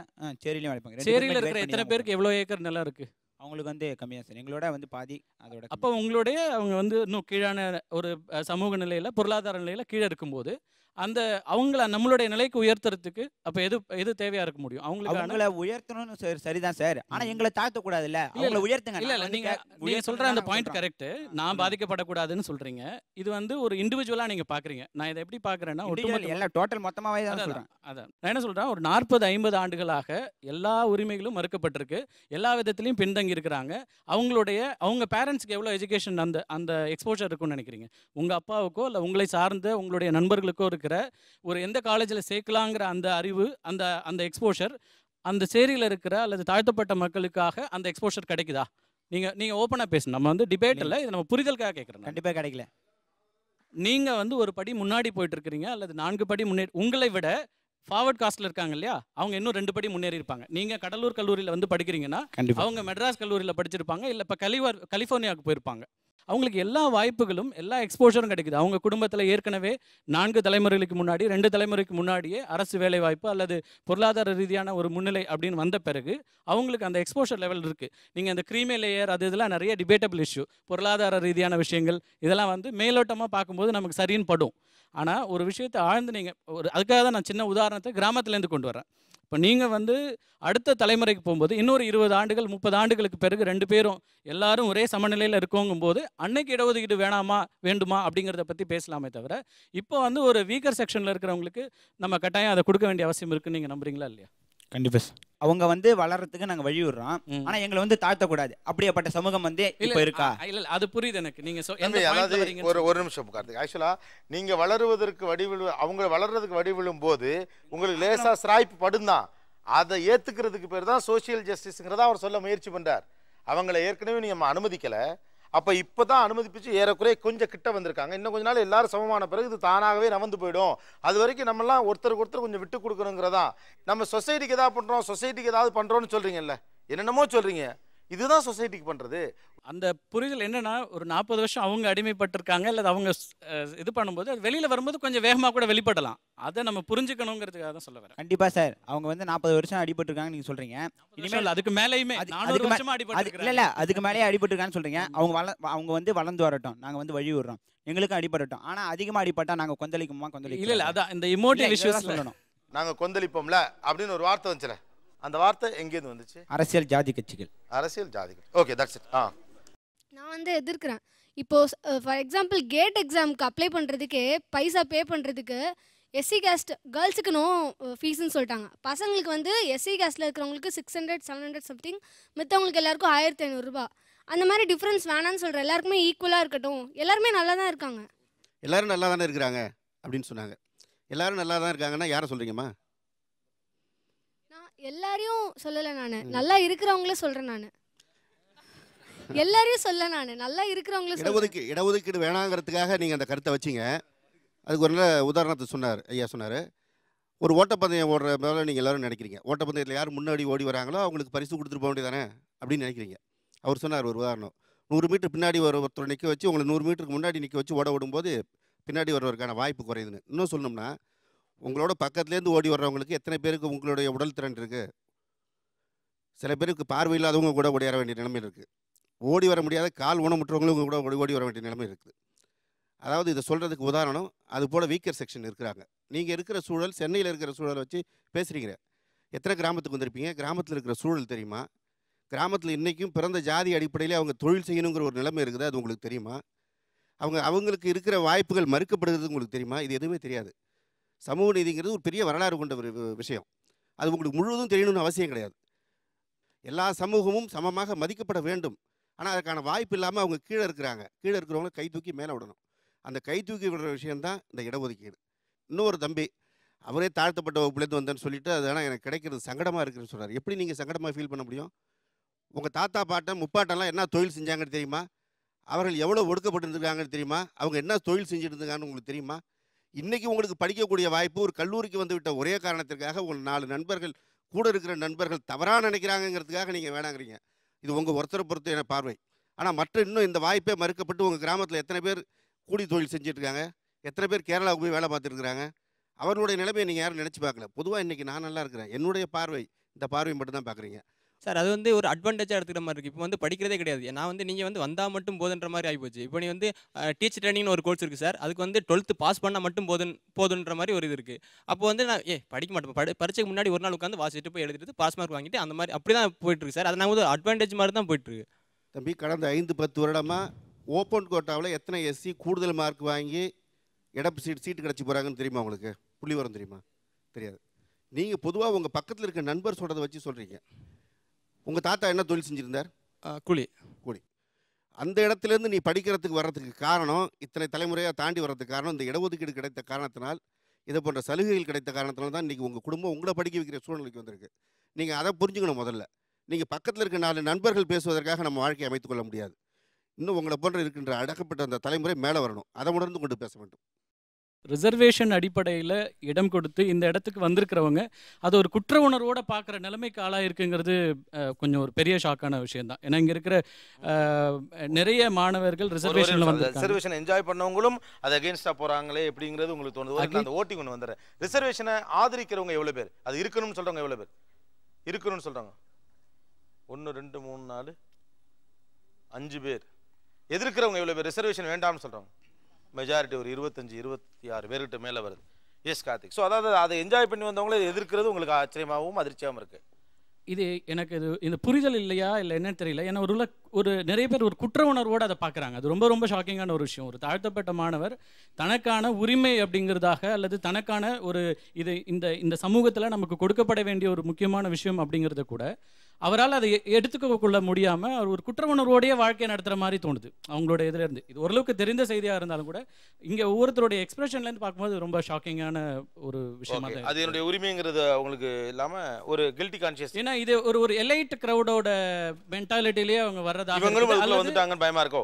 சேரிலையும் வேலை பார்ப்பாங்க. சேரியில் இருக்கிற எத்தனை பேருக்கு எவ்வளோ ஏக்கர் நிலம் இருக்குது? அவங்களுக்கு வந்து கம்மி தான் சார், எங்களோட வந்து பாதி அதோட. அப்போ உங்களுடைய அவங்க வந்து இன்னும் கீழான ஒரு சமூக நிலையில் பொருளாதார நிலையில் கீழே இருக்கும்போது அந்த அவங்கள நம்மளுடைய நிலைக்கு உயர்த்துறதுக்கு அப்போ எது தேவையா இருக்க முடியும்? அவங்கள உயர்த்தணும்னு சரிதான் சார், ஆனா எங்களை தாழ்த்தக்கூடாது இல்ல, அவங்கள உயர்த்துங்க. இல்ல நீங்க சொல்ற அந்த பாயிண்ட் கரெக்ட். நான் பாதிக்கப்படக்கூடாதுன்னு சொல்றீங்க. இது வந்து ஒரு இண்டிவிஜுவலா நீங்க பாக்குறீங்க. நான் இதை எப்படி பாக்குறேன்னா ஒட்டுமொத்த எல்லாம் டோட்டல் மொத்தமாவே தான் சொல்றேன். அதான் நான் என்ன சொல்றேன், ஒரு 40-50 ஆண்டுகளாக எல்லா உரிமைகளும் மறுக்கப்பட்டிருக்கு, எல்லா விதத்திலையும் பின்தங்கி இருக்கிறாங்க. அவங்க பேரண்ட்ஸ்க்கு எவ்வளோ எஜுகேஷன் அந்த எக்ஸ்போஜர் இருக்குன்னு நினைக்கிறீங்க? உங்க அப்பாவுக்கோ இல்லை உங்களை சார்ந்த உங்களுடைய நண்பர்களுக்கோ இருக்கிற ஒரு எந்த காலேஜில் சேர்க்கலாங்கிற அந்த அறிவு அந்த எக்ஸ்போஷர் அந்த சேரியில் இருக்கிற அல்லது தாழ்த்தப்பட்ட மக்களுக்காக அந்த எக்ஸ்போஷர் கிடைக்குதா? நீங்க ஓப்பனாக பேசணும். நம்ம வந்து டிபேட் இல்லை, இது நம்ம புரிதலுக்காக கேட்குறோம். கண்டிப்பாக கிடைக்கல. நீங்க வந்து ஒரு படி முன்னாடி போயிட்டு இருக்கிறீங்க அல்லது 4 படி முன்னேறி உங்களை விட ஃபார்வர்ட் காஸ்ட்ல இருக்காங்க இல்லையா, அவங்க இன்னும் 2 படி முன்னேறி இருப்பாங்க. நீங்க கடலூர் கல்லூரியில் வந்து படிக்கிறீங்கன்னா அவங்க மெட்ராஸ் கல்லூரியில் படிச்சிருப்பாங்க, இல்லை இப்போ கலிஃபோர்னியாவுக்கு போயிருப்பாங்க. அவங்களுக்கு எல்லா வாய்ப்புகளும் எல்லா எக்ஸ்போஷரும் கிடைக்குது. அவங்க குடும்பத்தில் ஏற்கனவே 4 தலைமுறைகளுக்கு முன்னாடி 2 தலைமுறைக்கு முன்னாடியே அரசு வேலை வாய்ப்பு அல்லது பொருளாதார ரீதியான ஒரு முன்னிலை அப்படின்னு வந்த பிறகு அவங்களுக்கு அந்த எக்ஸ்போஷர் லெவல் இருக்குது. நீங்கள் அந்த க்ரீமே லேயர் இதெல்லாம் நிறைய டிபேட்டபிள் இஷ்யூ, பொருளாதார ரீதியான விஷயங்கள் இதெல்லாம் வந்து மேலோட்டமாக பார்க்கும்போது நமக்கு சரின்னு படும். ஆனால் ஒரு விஷயத்தை ஆழ்ந்து நீங்கள் அதுக்காக தான் நான் சின்ன உதாரணத்தை கிராமத்துலேருந்து கொண்டு வரேன். இப்போ நீங்கள் வந்து அடுத்த தலைமுறைக்கு போகும்போது இன்னொரு 20 ஆண்டுகள் 30 ஆண்டுகளுக்கு பிறகு 2 பேரும் எல்லாரும் ஒரே சமநிலையில் இருக்கோங்கும்போது அன்னைக்கு இடஒதுக்கீடு வேண்டுமா அப்படிங்கிறத பற்றி பேசலாமே தவிர இப்போ வந்து ஒரு வீக்கர் செக்ஷனில் இருக்கிறவங்களுக்கு நம்ம கட்டாயம் அதை கொடுக்க வேண்டிய அவசியம் இருக்குன்னு நீங்கள் நம்புறீங்களா இல்லையா? கண்டிப்பா சார். அவங்க வந்து வளர்றதுக்கு நாங்க வழி விடுறோம், ஆனா எங்களை வந்து தாழ்த்தக்கூடாது. அப்படியேப்பட்ட சமூகம் வந்து இப்போ இருக்கா? இல்ல அது புரியுது எனக்கு. நீங்க ஒரு நிமிஷம் கார்த்திக். ஆக்சுவலா நீங்க வளருவதற்கு அவங்க வளர்றதுக்கு வழி விழும் போது உங்களுக்கு லேசா சிராய்ப்பு படுந்தான், அதை ஏத்துக்கிறதுக்கு பேர் தான் சோசியல் ஜஸ்டிஸ்ங்கிறத அவர் சொல்ல முயற்சி பண்றார். அவங்களை ஏற்கனவே நம்ம அனுமதிக்கல, அப்போ இப்போ தான் அனுமதிப்பிச்சு ஏறக்குறைய கொஞ்சம் கிட்ட வந்திருக்காங்க. இன்னும் கொஞ்ச நாள் எல்லாரும் சமமான பிறகு இது தானாகவே நவந்து போயிடும். அது வரைக்கும் நம்மலாம் ஒருத்தருக்கு ஒருத்தர் கொஞ்சம் விட்டு கொடுக்கணுங்கிறதா. நம்ம சொசைட்டிக்கு ஏதாவது பண்ணுறோம், சொசைட்டிக்கு ஏதாவது பண்ணுறோன்னு சொல்கிறீங்கல்ல, என்னென்னமோ சொல்கிறீங்க, இதுதான் சொசைட்டிக்கு பண்ணுறது. அந்த புரிதல் என்னன்னா ஒரு 40 வருஷம் அவங்க அடிமைப்பட்டிருக்காங்க அல்லது அவங்க இது பண்ணும்போது அது வெளியில் வரும்போது கொஞ்சம் வேகமாக கூட வெளிப்படலாம். அதை நம்ம புரிஞ்சுக்கணுங்கிறதுக்காக தான் சொல்ல வரேன். கண்டிப்பாக சார். அவங்க வந்து 40 வருஷம் அடிபட்டிருக்காங்க நீங்கள் சொல்கிறீங்க, இனிமேல் அதுக்கு மேலேயுமே 400 வருஷமா அடிபட்டிருக்காங்க. இல்லை அதுக்கு மேலேயே அடிபட்டிருக்கான்னு சொல்கிறீங்க. அவங்க வந்து வளர்ந்து வரட்டும், நாங்கள் வந்து வழி விடுறோம், எங்களுக்கும் அடிபடட்டும். ஆனால் அதிகமாக அடிபட்டா நாங்கள் கொந்தளிக்குமா? இல்லை அதான் இந்த இமோட்டிவ் இஷ்யூஸ் சொல்லணும். நாங்கள் கொந்தளிப்போம்ல அப்படின்னு ஒரு வார்த்தை வந்துச்சுல, அந்த வார்த்தை எங்கேருந்து வந்துச்சு? அரசியல் ஜாதி கட்சிகள். அரசியல் ஜாதி. Okay, that's it. நான் வந்து எதிர்க்கிறேன். இப்போது ஃபார் எக்ஸாம்பிள் கேட் எக்ஸாமுக்கு அப்ளை பண்ணுறதுக்கே பைசா பே பண்ணுறதுக்கு எஸ்சி கேஸ்ட் கேர்ள்ஸுக்கு நோ ஃபீஸ்ன்னு சொல்லிட்டாங்க. பசங்களுக்கு வந்து எஸ்சி கேஸ்ட்டில் இருக்கிறவங்களுக்கு 600-700 சம்திங், மித்தவங்களுக்கு எல்லாருக்கும் 1500 ரூபா. அந்த மாதிரி டிஃப்ரென்ஸ் வேணான்னு சொல்கிறேன். எல்லாருக்குமே ஈக்குவலாக இருக்கட்டும், எல்லாருமே நல்லா தான் இருக்காங்க. எல்லாரும் நல்லா தானே இருக்கிறாங்க அப்படின்னு சொன்னாங்க. எல்லாரும் நல்லா தான் இருக்காங்கன்னா யாரை சொல்கிறீங்கம்மா? நான் எல்லாரையும் சொல்லலை, நான் நல்லா இருக்கிறவங்களே சொல்கிறேன். நான் எல்லாரையும் சொல்ல, நான் நல்லா இருக்கிறவங்களே இடஒதுக்கீடு வேணாங்கிறதுக்காக நீங்கள் அந்த கருத்தை வச்சிங்க. அதுக்கு ஒரு நல்ல உதாரணத்தை சொன்னார் ஐயா. சொன்னார், ஒரு ஓட்டப்பந்தயம் ஓடுற மேலே நீங்கள் எல்லோரும் நினைக்கிறீங்க, ஓட்டப்பந்தயத்தில் யார் முன்னாடி ஓடி வராங்களோ அவங்களுக்கு பரிசு கொடுத்துட்டு போக வேண்டியதானே அப்படின்னு நினைக்கிறீங்க. அவர் சொன்னார் ஒரு உதாரணம், 100 மீட்டர் பின்னாடி ஒருத்தர் நிற்க வச்சு உங்களை 100 மீட்டருக்கு முன்னாடி நிற்க வச்சு ஓட விடும்போது பின்னாடி வருவதற்கான வாய்ப்பு குறையுதுன்னு. இன்னும் சொல்லணும்னா உங்களோட பக்கத்துலேருந்து ஓடி வர்றவங்களுக்கு எத்தனை பேருக்கு உங்களுடைய உடல் திறன் இருக்குது? சில பேருக்கு பார்வை இல்லாதவங்க கூட ஓடியார வேண்டிய நிலைமையில் இருக்குது. ஓடி வர முடியாத கால் ஊனமுற்றவங்களும் கூட ஓடி வர வேண்டிய நிலைமை இருக்குது. அதாவது இதை சொல்கிறதுக்கு உதாரணம், அது போல் வீக்கர் செக்ஷன் இருக்கிறாங்க. நீங்கள் இருக்கிற சூழல், சென்னையில் இருக்கிற சூழலை வச்சு பேசுகிறீங்க. எத்தனை கிராமத்துக்கு வந்திருப்பீங்க? கிராமத்தில் இருக்கிற சூழல் தெரியுமா? கிராமத்தில் இன்றைக்கும் பிறந்த ஜாதி அடிப்படையில் அவங்க தொழில் செய்யணுங்கிற ஒரு நிலைமை இருக்குது, அது உங்களுக்கு தெரியுமா? அவங்களுக்கு இருக்கிற வாய்ப்புகள் மறுக்கப்படுகிறது உங்களுக்கு தெரியுமா? இது எதுவுமே தெரியாது. சமூக நீதிங்கிறது ஒரு பெரிய வரலாறு கொண்ட ஒரு விஷயம். அது உங்களுக்கு முழுவதும் தெரியணும்னு அவசியம் கிடையாது. எல்லா சமூகமும் சமமாக மதிக்கப்பட வேண்டும். ஆனால் அதுக்கான வாய்ப்பு இல்லாமல் அவங்க கீழே இருக்கிறாங்க. கீழே இருக்கிறவங்க கை தூக்கி மேலே விடணும். அந்த கை தூக்கி விடுற விஷயந்தான் இந்த இடஒதுக்கீடு. இன்னொரு தம்பி, அவரே தாழ்த்தப்பட்ட வகுப்புலேருந்து வந்தேன்னு சொல்லிட்டு அது ஆனால் எனக்கு கிடைக்கிறது சங்கடமாக இருக்குன்னு சொல்கிறார். எப்படி நீங்கள் சங்கடமாக ஃபீல் பண்ண முடியும்? உங்கள் தாத்தா பாட்டன் முப்பாட்டெல்லாம் என்ன தொழில் செஞ்சாங்கன்னு தெரியுமா? அவர்கள் எவ்வளோ ஒடுக்கப்பட்டிருந்துருக்காங்கன்னு தெரியுமா? அவங்க என்ன தொழில் செஞ்சுட்டு இருந்தாங்கன்னு உங்களுக்கு தெரியுமா? இன்றைக்கி உங்களுக்கு படிக்கக்கூடிய வாய்ப்பு ஒரு கல்லூரிக்கு வந்து விட்ட ஒரே காரணத்திற்காக உங்கள் 4 நண்பர்கள் கூட இருக்கிற நண்பர்கள் தவறாக நினைக்கிறாங்கிறதுக்காக நீங்கள் வேணாங்கிறீங்க. இது உங்கள் ஒருத்தரை பொறுத்து என பார்வை. ஆனால் மற்ற இன்னும் இந்த வாய்ப்பே மறுக்கப்பட்டு உங்கள் கிராமத்தில் எத்தனை பேர் கூலி தொழில் செஞ்சுட்ருக்காங்க, எத்தனை பேர் கேரளாவுக்கு போய் வேலை பார்த்துருக்குறாங்க, அவர்களுடைய நிலைமையை நீங்கள் யாரும் நினச்சி பார்க்கல. பொதுவாக இன்றைக்கி நான் நல்லா இருக்கிறேன், என்னுடைய பார்வை, இந்த பார்வை மட்டும்தான் பார்க்குறீங்க. சார் அது வந்து ஒரு அட்வான்டேஜாக எடுத்துக்கிற மாதிரி இருக்குது. இப்போ வந்து படிக்கிறதே கிடையாது. நான் வந்து நீங்கள் வந்து வந்தால் மட்டும் போதுன்ற மாதிரி ஆகிப்போச்சு. இப்போ நீ வந்து டீச்சர் ட்ரைனிங்னு ஒரு கோர்ஸ் இருக்குது சார். அதுக்கு வந்து 12th பாஸ் பண்ணால் மட்டும் போதுன்ற மாதிரி ஒரு இது இருக்குது. அப்போ வந்து நான் படிக்க மாட்டேன். பரீட்சைக்கு முன்னாடி ஒரு நாள் உட்காந்து வாசிட்டு போய் எழுதிட்டு பாஸ் மார்க் வாங்கிட்டு அந்த மாதிரி அப்படி தான் போயிட்டுருக்கு சார். அது நான் வந்து அட்வான்டேஜ் மாதிரி தான் போயிட்டுருக்கு. தம்பி, கடந்த 5-10 வருடமாக ஓப்பன் கோட்டாவில் எத்தனை எஸ்சி கூடுதல் மார்க் வாங்கி சீட்டு கிடச்சி போகிறாங்கன்னு தெரியுமா உங்களுக்கு? புள்ளி வரும் தெரியுமா? தெரியாது. நீங்கள் பொதுவாக உங்கள் பக்கத்தில் இருக்க நண்பர் சொல்கிறத வச்சு சொல்கிறீங்க. உங்கள் தாத்தா என்ன தொழில் செஞ்சுருந்தார்? கூலி. அந்த இடத்துலேருந்து நீ படிக்கிறதுக்கு வர்றதுக்கு காரணம், இத்தனை தலைமுறையாக தாண்டி வர்றதுக்கு காரணம் இந்த இடஒதுக்கீடு கிடைத்த காரணத்தினால், இதை போன்ற சலுகைகள் கிடைத்த காரணத்தினால தான் இன்றைக்கி உங்கள் குடும்பம் உங்களை படிக்க வைக்கிற சூழ்நிலைக்கு வந்திருக்கு. நீங்கள் அதை புரிஞ்சுக்கணும். முதல்ல நீங்கள் பக்கத்தில் இருக்க 4 நண்பர்கள் பேசுவதற்காக நம்ம வாழ்க்கையை அமைத்துக்கொள்ள முடியாது. இன்னும் உங்களை போன்ற இருக்கின்ற அடக்கப்பட்ட அந்த தலைமுறை மேலே வரணும். அதை உணர்ந்து கொண்டு பேச வேண்டும். ரிசர்வேஷன் அடிப்படையில் இடம் கொடுத்து இந்த இடத்துக்கு வந்திருக்கிறவங்க அது ஒரு குற்ற உணர்வோடு பார்க்குற நிலைமைக்கு ஆளாயிருக்குங்கிறது கொஞ்சம் ஒரு பெரிய ஷாக்கான விஷயம் தான். ஏன்னா இங்கே இருக்கிற நிறைய மாணவர்கள் ரிசர்வேஷனில் வந்து ரிசர்வேஷன் என்ஜாய் பண்ணவங்களும் அதை அகேன்ஸ்டாக போகிறாங்களே எப்படிங்கிறது உங்களுக்கு தோணுது. அந்த ஓட்டிங் ஒன்று வந்துடுறேன். ரிசர்வேஷனை ஆதரிக்கிறவங்க எவ்வளோ பேர், அது இருக்கணும்னு சொல்கிறவங்க எவ்வளோ பேர் இருக்கணும்னு சொல்கிறாங்க? 1 2 3 4 5 பேர். எதிர்க்கிறவங்க எவ்வளோ பேர் ரிசர்வேஷன் வேண்டாம்னு சொல்கிறாங்க? மெஜாரிட்டி ஒரு 25-26 பேர்கிட்ட மேலே வருது. எஸ் கார்த்திக். ஸோ அதாவது அதை என்ஜாய் பண்ணி வந்தவங்களே எதிர்க்கிறது உங்களுக்கு ஆச்சரியமாகவும் அதிர்ச்சியாகவும் இருக்குது. இது எனக்கு இந்த புரிதல் இல்லையா இல்லை என்னன்னு தெரியல. ஏன்னா ஒரு நிறைய பேர் ஒரு குற்ற உணர்வோடு அதை பார்க்குறாங்க. அது ரொம்ப ரொம்ப ஷாக்கிங்கான ஒரு விஷயம். ஒரு தாழ்த்தப்பட்ட மாணவர் தனக்கான உரிமை அப்படிங்கிறதாக அல்லது தனக்கான ஒரு இது இந்த சமூகத்தில் நமக்கு கொடுக்கப்பட வேண்டிய ஒரு முக்கியமான விஷயம் அப்படிங்கிறத கூட அவரால் அதை எடுத்துக்க கொள்ள முடியாமல் அவர் ஒரு குற்ற உணர்வோடையே வாழ்க்கையை நடத்துகிற மாதிரி தோணுது அவங்களோட இதிலேருந்து. இது ஓரளவுக்கு தெரிந்த செய்தியாக இருந்தாலும் கூட இங்கே ஒவ்வொருத்தருடைய எக்ஸ்பிரஷன்லேருந்து பார்க்கும்போது ரொம்ப ஷாக்கிங்கான ஒரு விஷயமா தான். அது என்னுடைய உரிமைங்கிறது அவங்களுக்கு இல்லாமல் ஒரு கில்ட்டி கான்ஷியஸ். ஏன்னா இது ஒரு எலைட் க்ரௌடோட மென்டாலிட்டிலேயே அவங்க வர்றதா வந்துட்டாங்கன்னு பயமா இருக்கோ?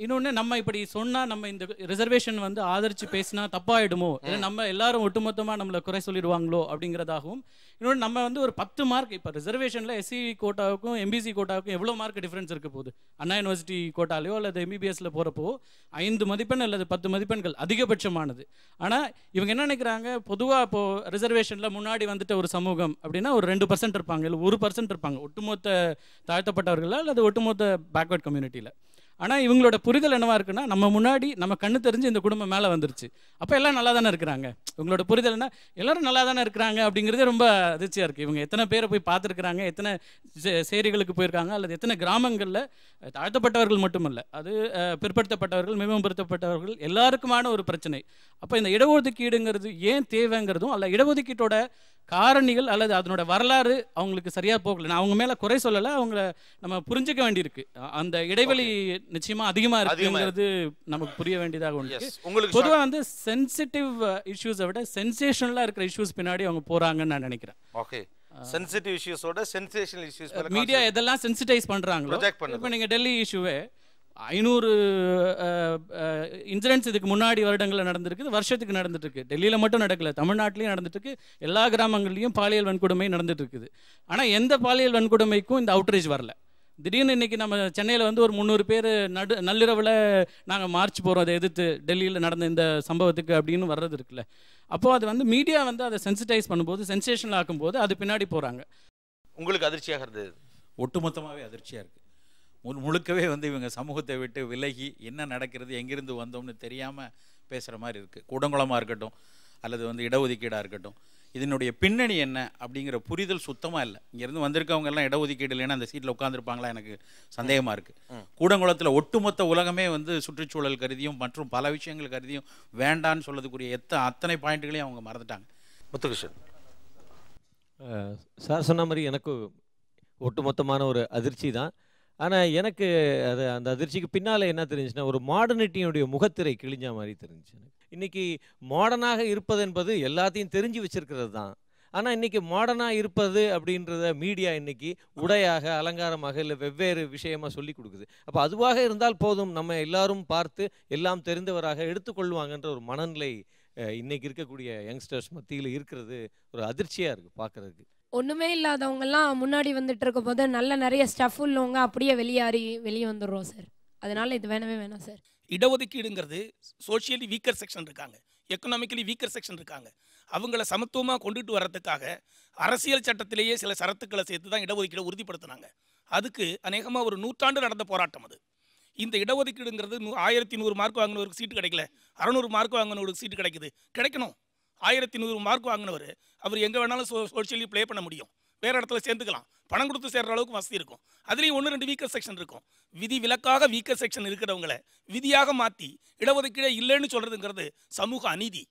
இன்னொன்று நம்ம இப்படி சொன்னால் நம்ம இந்த ரிசர்வேஷன் வந்து ஆதரிச்சு பேசினா தப்பாயிடுமோ, இல்லை நம்ம எல்லாரும் ஒட்டுமொத்தமாக நம்மளை குறை சொல்லிடுவாங்களோ அப்படிங்கிறதாகவும். இன்னொன்று நம்ம வந்து ஒரு 10 மார்க் இப்போ ரிசர்வேஷனில் எஸ்சி கோட்டாவுக்கும் எம்பிசி கோட்டாவுக்கும் எவ்வளோ மார்க் டிஃப்ரென்ஸ் இருக்க போகுது? அண்ணா யூனிவர்சிட்டி கோட்டாலையோ அல்லது எம்பிபிஎஸ்ல போகிறப்போ 5 மதிப்பெண் அல்லது 10 மதிப்பெண்கள் அதிகபட்சமானது. ஆனால் இவங்க என்ன நினைக்கிறாங்க, பொதுவாக இப்போது ரிசர்வேஷனில் முன்னாடி வந்துட்டு ஒரு சமூகம் அப்படின்னா ஒரு 2% இருப்பாங்க, இல்லை 1% இருப்பாங்க ஒட்டுமொத்த தாழ்த்தப்பட்டவர்கள் அல்லது ஒட்டுமொத்த பேக்வர்ட் கம்யூனிட்டியில். ஆனால் இவங்களோட புரிதல் என்னவா இருக்குன்னா, நம்ம முன்னாடி நம்ம கண்ணு தெரிஞ்சு இந்த குடும்பம் மேலே வந்துருச்சு, அப்போ எல்லாம் நல்லா தானே இருக்கிறாங்க. இவங்களோட புரிதல் என்ன, எல்லாரும் நல்லா தானே இருக்கிறாங்க அப்படிங்கிறதே ரொம்ப அதிர்ச்சியாக இருக்குது. இவங்க எத்தனை பேரை போய் பார்த்துருக்குறாங்க, எத்தனை சேரிகளுக்கு போயிருக்காங்க, அல்லது எத்தனை கிராமங்களில் தாழ்த்தப்பட்டவர்கள் மட்டுமல்ல, அது பிற்படுத்தப்பட்டவர்கள் மிகவும் பிற்படுத்தப்பட்டவர்கள் எல்லாருக்குமான ஒரு பிரச்சனை. அப்போ இந்த இடஒதுக்கீடுங்கிறது ஏன் தேவைங்கிறதும் அல்ல இடஒதுக்கீட்டோட காரணிகள் அல்லது அதனோட வரலாறு அவங்களுக்கு சரியாக போகல. நான் அவங்க மேலே குறை சொல்லலை, அவங்கள நம்ம புரிஞ்சுக்க வேண்டியிருக்கு. அந்த இடைவெளி நிச்சயமாக அதிகமாக இருக்குங்கிறது நமக்கு புரிய வேண்டியதாக ஒன்று. பொதுவாக வந்து சென்சிட்டிவ் இஷ்யூஸை விட சென்சேஷனலாக இருக்கிற இஷ்யூஸ் பின்னாடி அவங்க போகிறாங்கன்னு நான் நினைக்கிறேன். ஓகே, சென்சிட்டிவ் இஷ்யூஸோட சென்சேஷனல் இஷ்யூஸ் மீடியா எதெல்லாம் சென்சிட்டைஸ் பண்ணுறாங்களோ. இப்போ நீங்கள் டெல்லி இஷ்யூவே 500 இன்சிடென்ட்ஸ் இதுக்கு முன்னாடி வருடங்களில் நடந்திருக்கு, வருஷத்துக்கு நடந்துட்டு இருக்கு. டெல்லியில் மட்டும் நடக்கல, தமிழ்நாட்டிலையும் நடந்துட்டு இருக்கு, எல்லா கிராமங்கள்லையும் பாலியல் வன்கொடுமை நடந்துட்டு இருக்குது. ஆனால் எந்த பாலியல் வன்கொடுமைக்கும் இந்த அவுட்ரேஜ் வரல. திடீர்னு இன்றைக்கி நம்ம சென்னையில் வந்து ஒரு 300 பேர் நள்ளிரவில் நாங்கள் மார்ச் போகிறோம் அதை எதிர்த்து டெல்லியில் நடந்த இந்த சம்பவத்துக்கு அப்படின்னு வர்றது இருக்குல்ல. அப்போது அது வந்து மீடியா வந்து அதை சென்சிட்டைஸ் பண்ணும்போது, சென்சேஷனல் ஆக்கும்போது அது பின்னாடி போகிறாங்க. உங்களுக்கு அதிர்ச்சியாக இருந்தது? ஒட்டுமொத்தமாகவே அதிர்ச்சியாக இருக்குது. முழுக்கவே வந்து இவங்க சமூகத்தை விட்டு விலகி என்ன நடக்கிறது, எங்கேருந்து வந்தோம்னு தெரியாமல் பேசுகிற மாதிரி இருக்குது. கூடங்குளமாக இருக்கட்டும் அல்லது வந்து இடஒதுக்கீடாக இருக்கட்டும், இதனுடைய பின்னணி என்ன அப்படிங்கிற புரிதல் சுத்தமாக இல்லை. இங்கேருந்து வந்திருக்கவங்க எல்லாம் இடஒதுக்கீடு இல்லைன்னா அந்த சீட்டில் உட்காந்துருப்பாங்களா எனக்கு சந்தேகமாக இருக்குது. கூடங்குளத்தில் ஒட்டுமொத்த உலகமே வந்து சுற்றுச்சூழல் கருதியும் மற்றும் பல விஷயங்கள் கருதியும் வேண்டான்னு சொல்லதுக்குரிய அத்தனை பாயிண்ட்டுகளையும் அவங்க மறந்துட்டாங்க. முத்துகிருஷ்ணன் சார் சொன்ன மாதிரி எனக்கு ஒட்டுமொத்தமான ஒரு அதிர்ச்சி தான். ஆனால் எனக்கு அந்த அதிர்ச்சிக்கு பின்னால் என்ன தெரிஞ்சுன்னா, ஒரு மாடர்னிட்டியுடைய முகத்திரை கிழிஞ்ச மாதிரி தெரிஞ்சு. இன்றைக்கி மாடர்னாக இருப்பது என்பது எல்லாத்தையும் தெரிஞ்சு வச்சுருக்கிறது தான். ஆனால் இன்றைக்கி மாடர்னாக இருப்பது அப்படின்றத மீடியா இன்றைக்கி உடையாக, அலங்காரமாக, இல்லை வெவ்வேறு விஷயமாக சொல்லி கொடுக்குது. அப்போ அதுவாக இருந்தால் போதும், நம்ம எல்லாரும் பார்த்து எல்லாம் தெரிந்தவராக எடுத்துக்கொள்வாங்கன்ற ஒரு மனநிலை இன்றைக்கி இருக்கக்கூடிய யங்ஸ்டர்ஸ் மத்தியில் இருக்கிறது ஒரு அதிர்ச்சியாக இருக்குது பார்க்குறதுக்கு. ஒன்றுமே இல்லாதவங்கெல்லாம் முன்னாடி வந்துட்டு இருக்க போது நிறைய ஸ்டஃப் உள்ளவங்க அப்படியே வெளியே வந்துடுறோம் சார். அதனால இது வேணவே வேணாம் சார். இடஒதுக்கீடுங்கிறது சோஷியலி வீக்கர் செக்ஷன் இருக்காங்க, எக்கனாமிக்கலி வீக்கர் செக்ஷன் இருக்காங்க. அவங்கள சமத்துவமாக கொண்டுட்டு வர்றதுக்காக அரசியல் சட்டத்திலேயே சில சரத்துக்களை சேர்த்து தான் இடஒதுக்கீடை உறுதிப்படுத்தினாங்க. அதுக்கு அநேகமாக ஒரு 100 ஆண்டு நடந்த போராட்டம் அது. இந்த இடஒதுக்கீடுங்கிறது 1100 மார்க் வாங்கினவருக்கு சீட்டு கிடைக்கல, 600 மார்க் வாங்கினவருக்கு சீட்டு கிடைக்குது. கிடைக்கணும். 1100 மார்க் வாங்கினவர் அவர் எங்கே வேணாலும் சோஷியலி ப்ளே பண்ண முடியும், வேறு இடத்துல சேர்ந்துக்கலாம், பணம் கொடுத்து சேர்ற அளவுக்கு வசதி இருக்கும். அதுலேயும் 1-2 வீக்கர் செக்ஷன் இருக்கும். விதி விலக்காக வீக்கர் செக்ஷன் இருக்கிறவங்களை விதியாக மாற்றி இடஒதுக்கீடே இல்லைன்னு சொல்கிறதுங்கிறது சமூக அநீதி.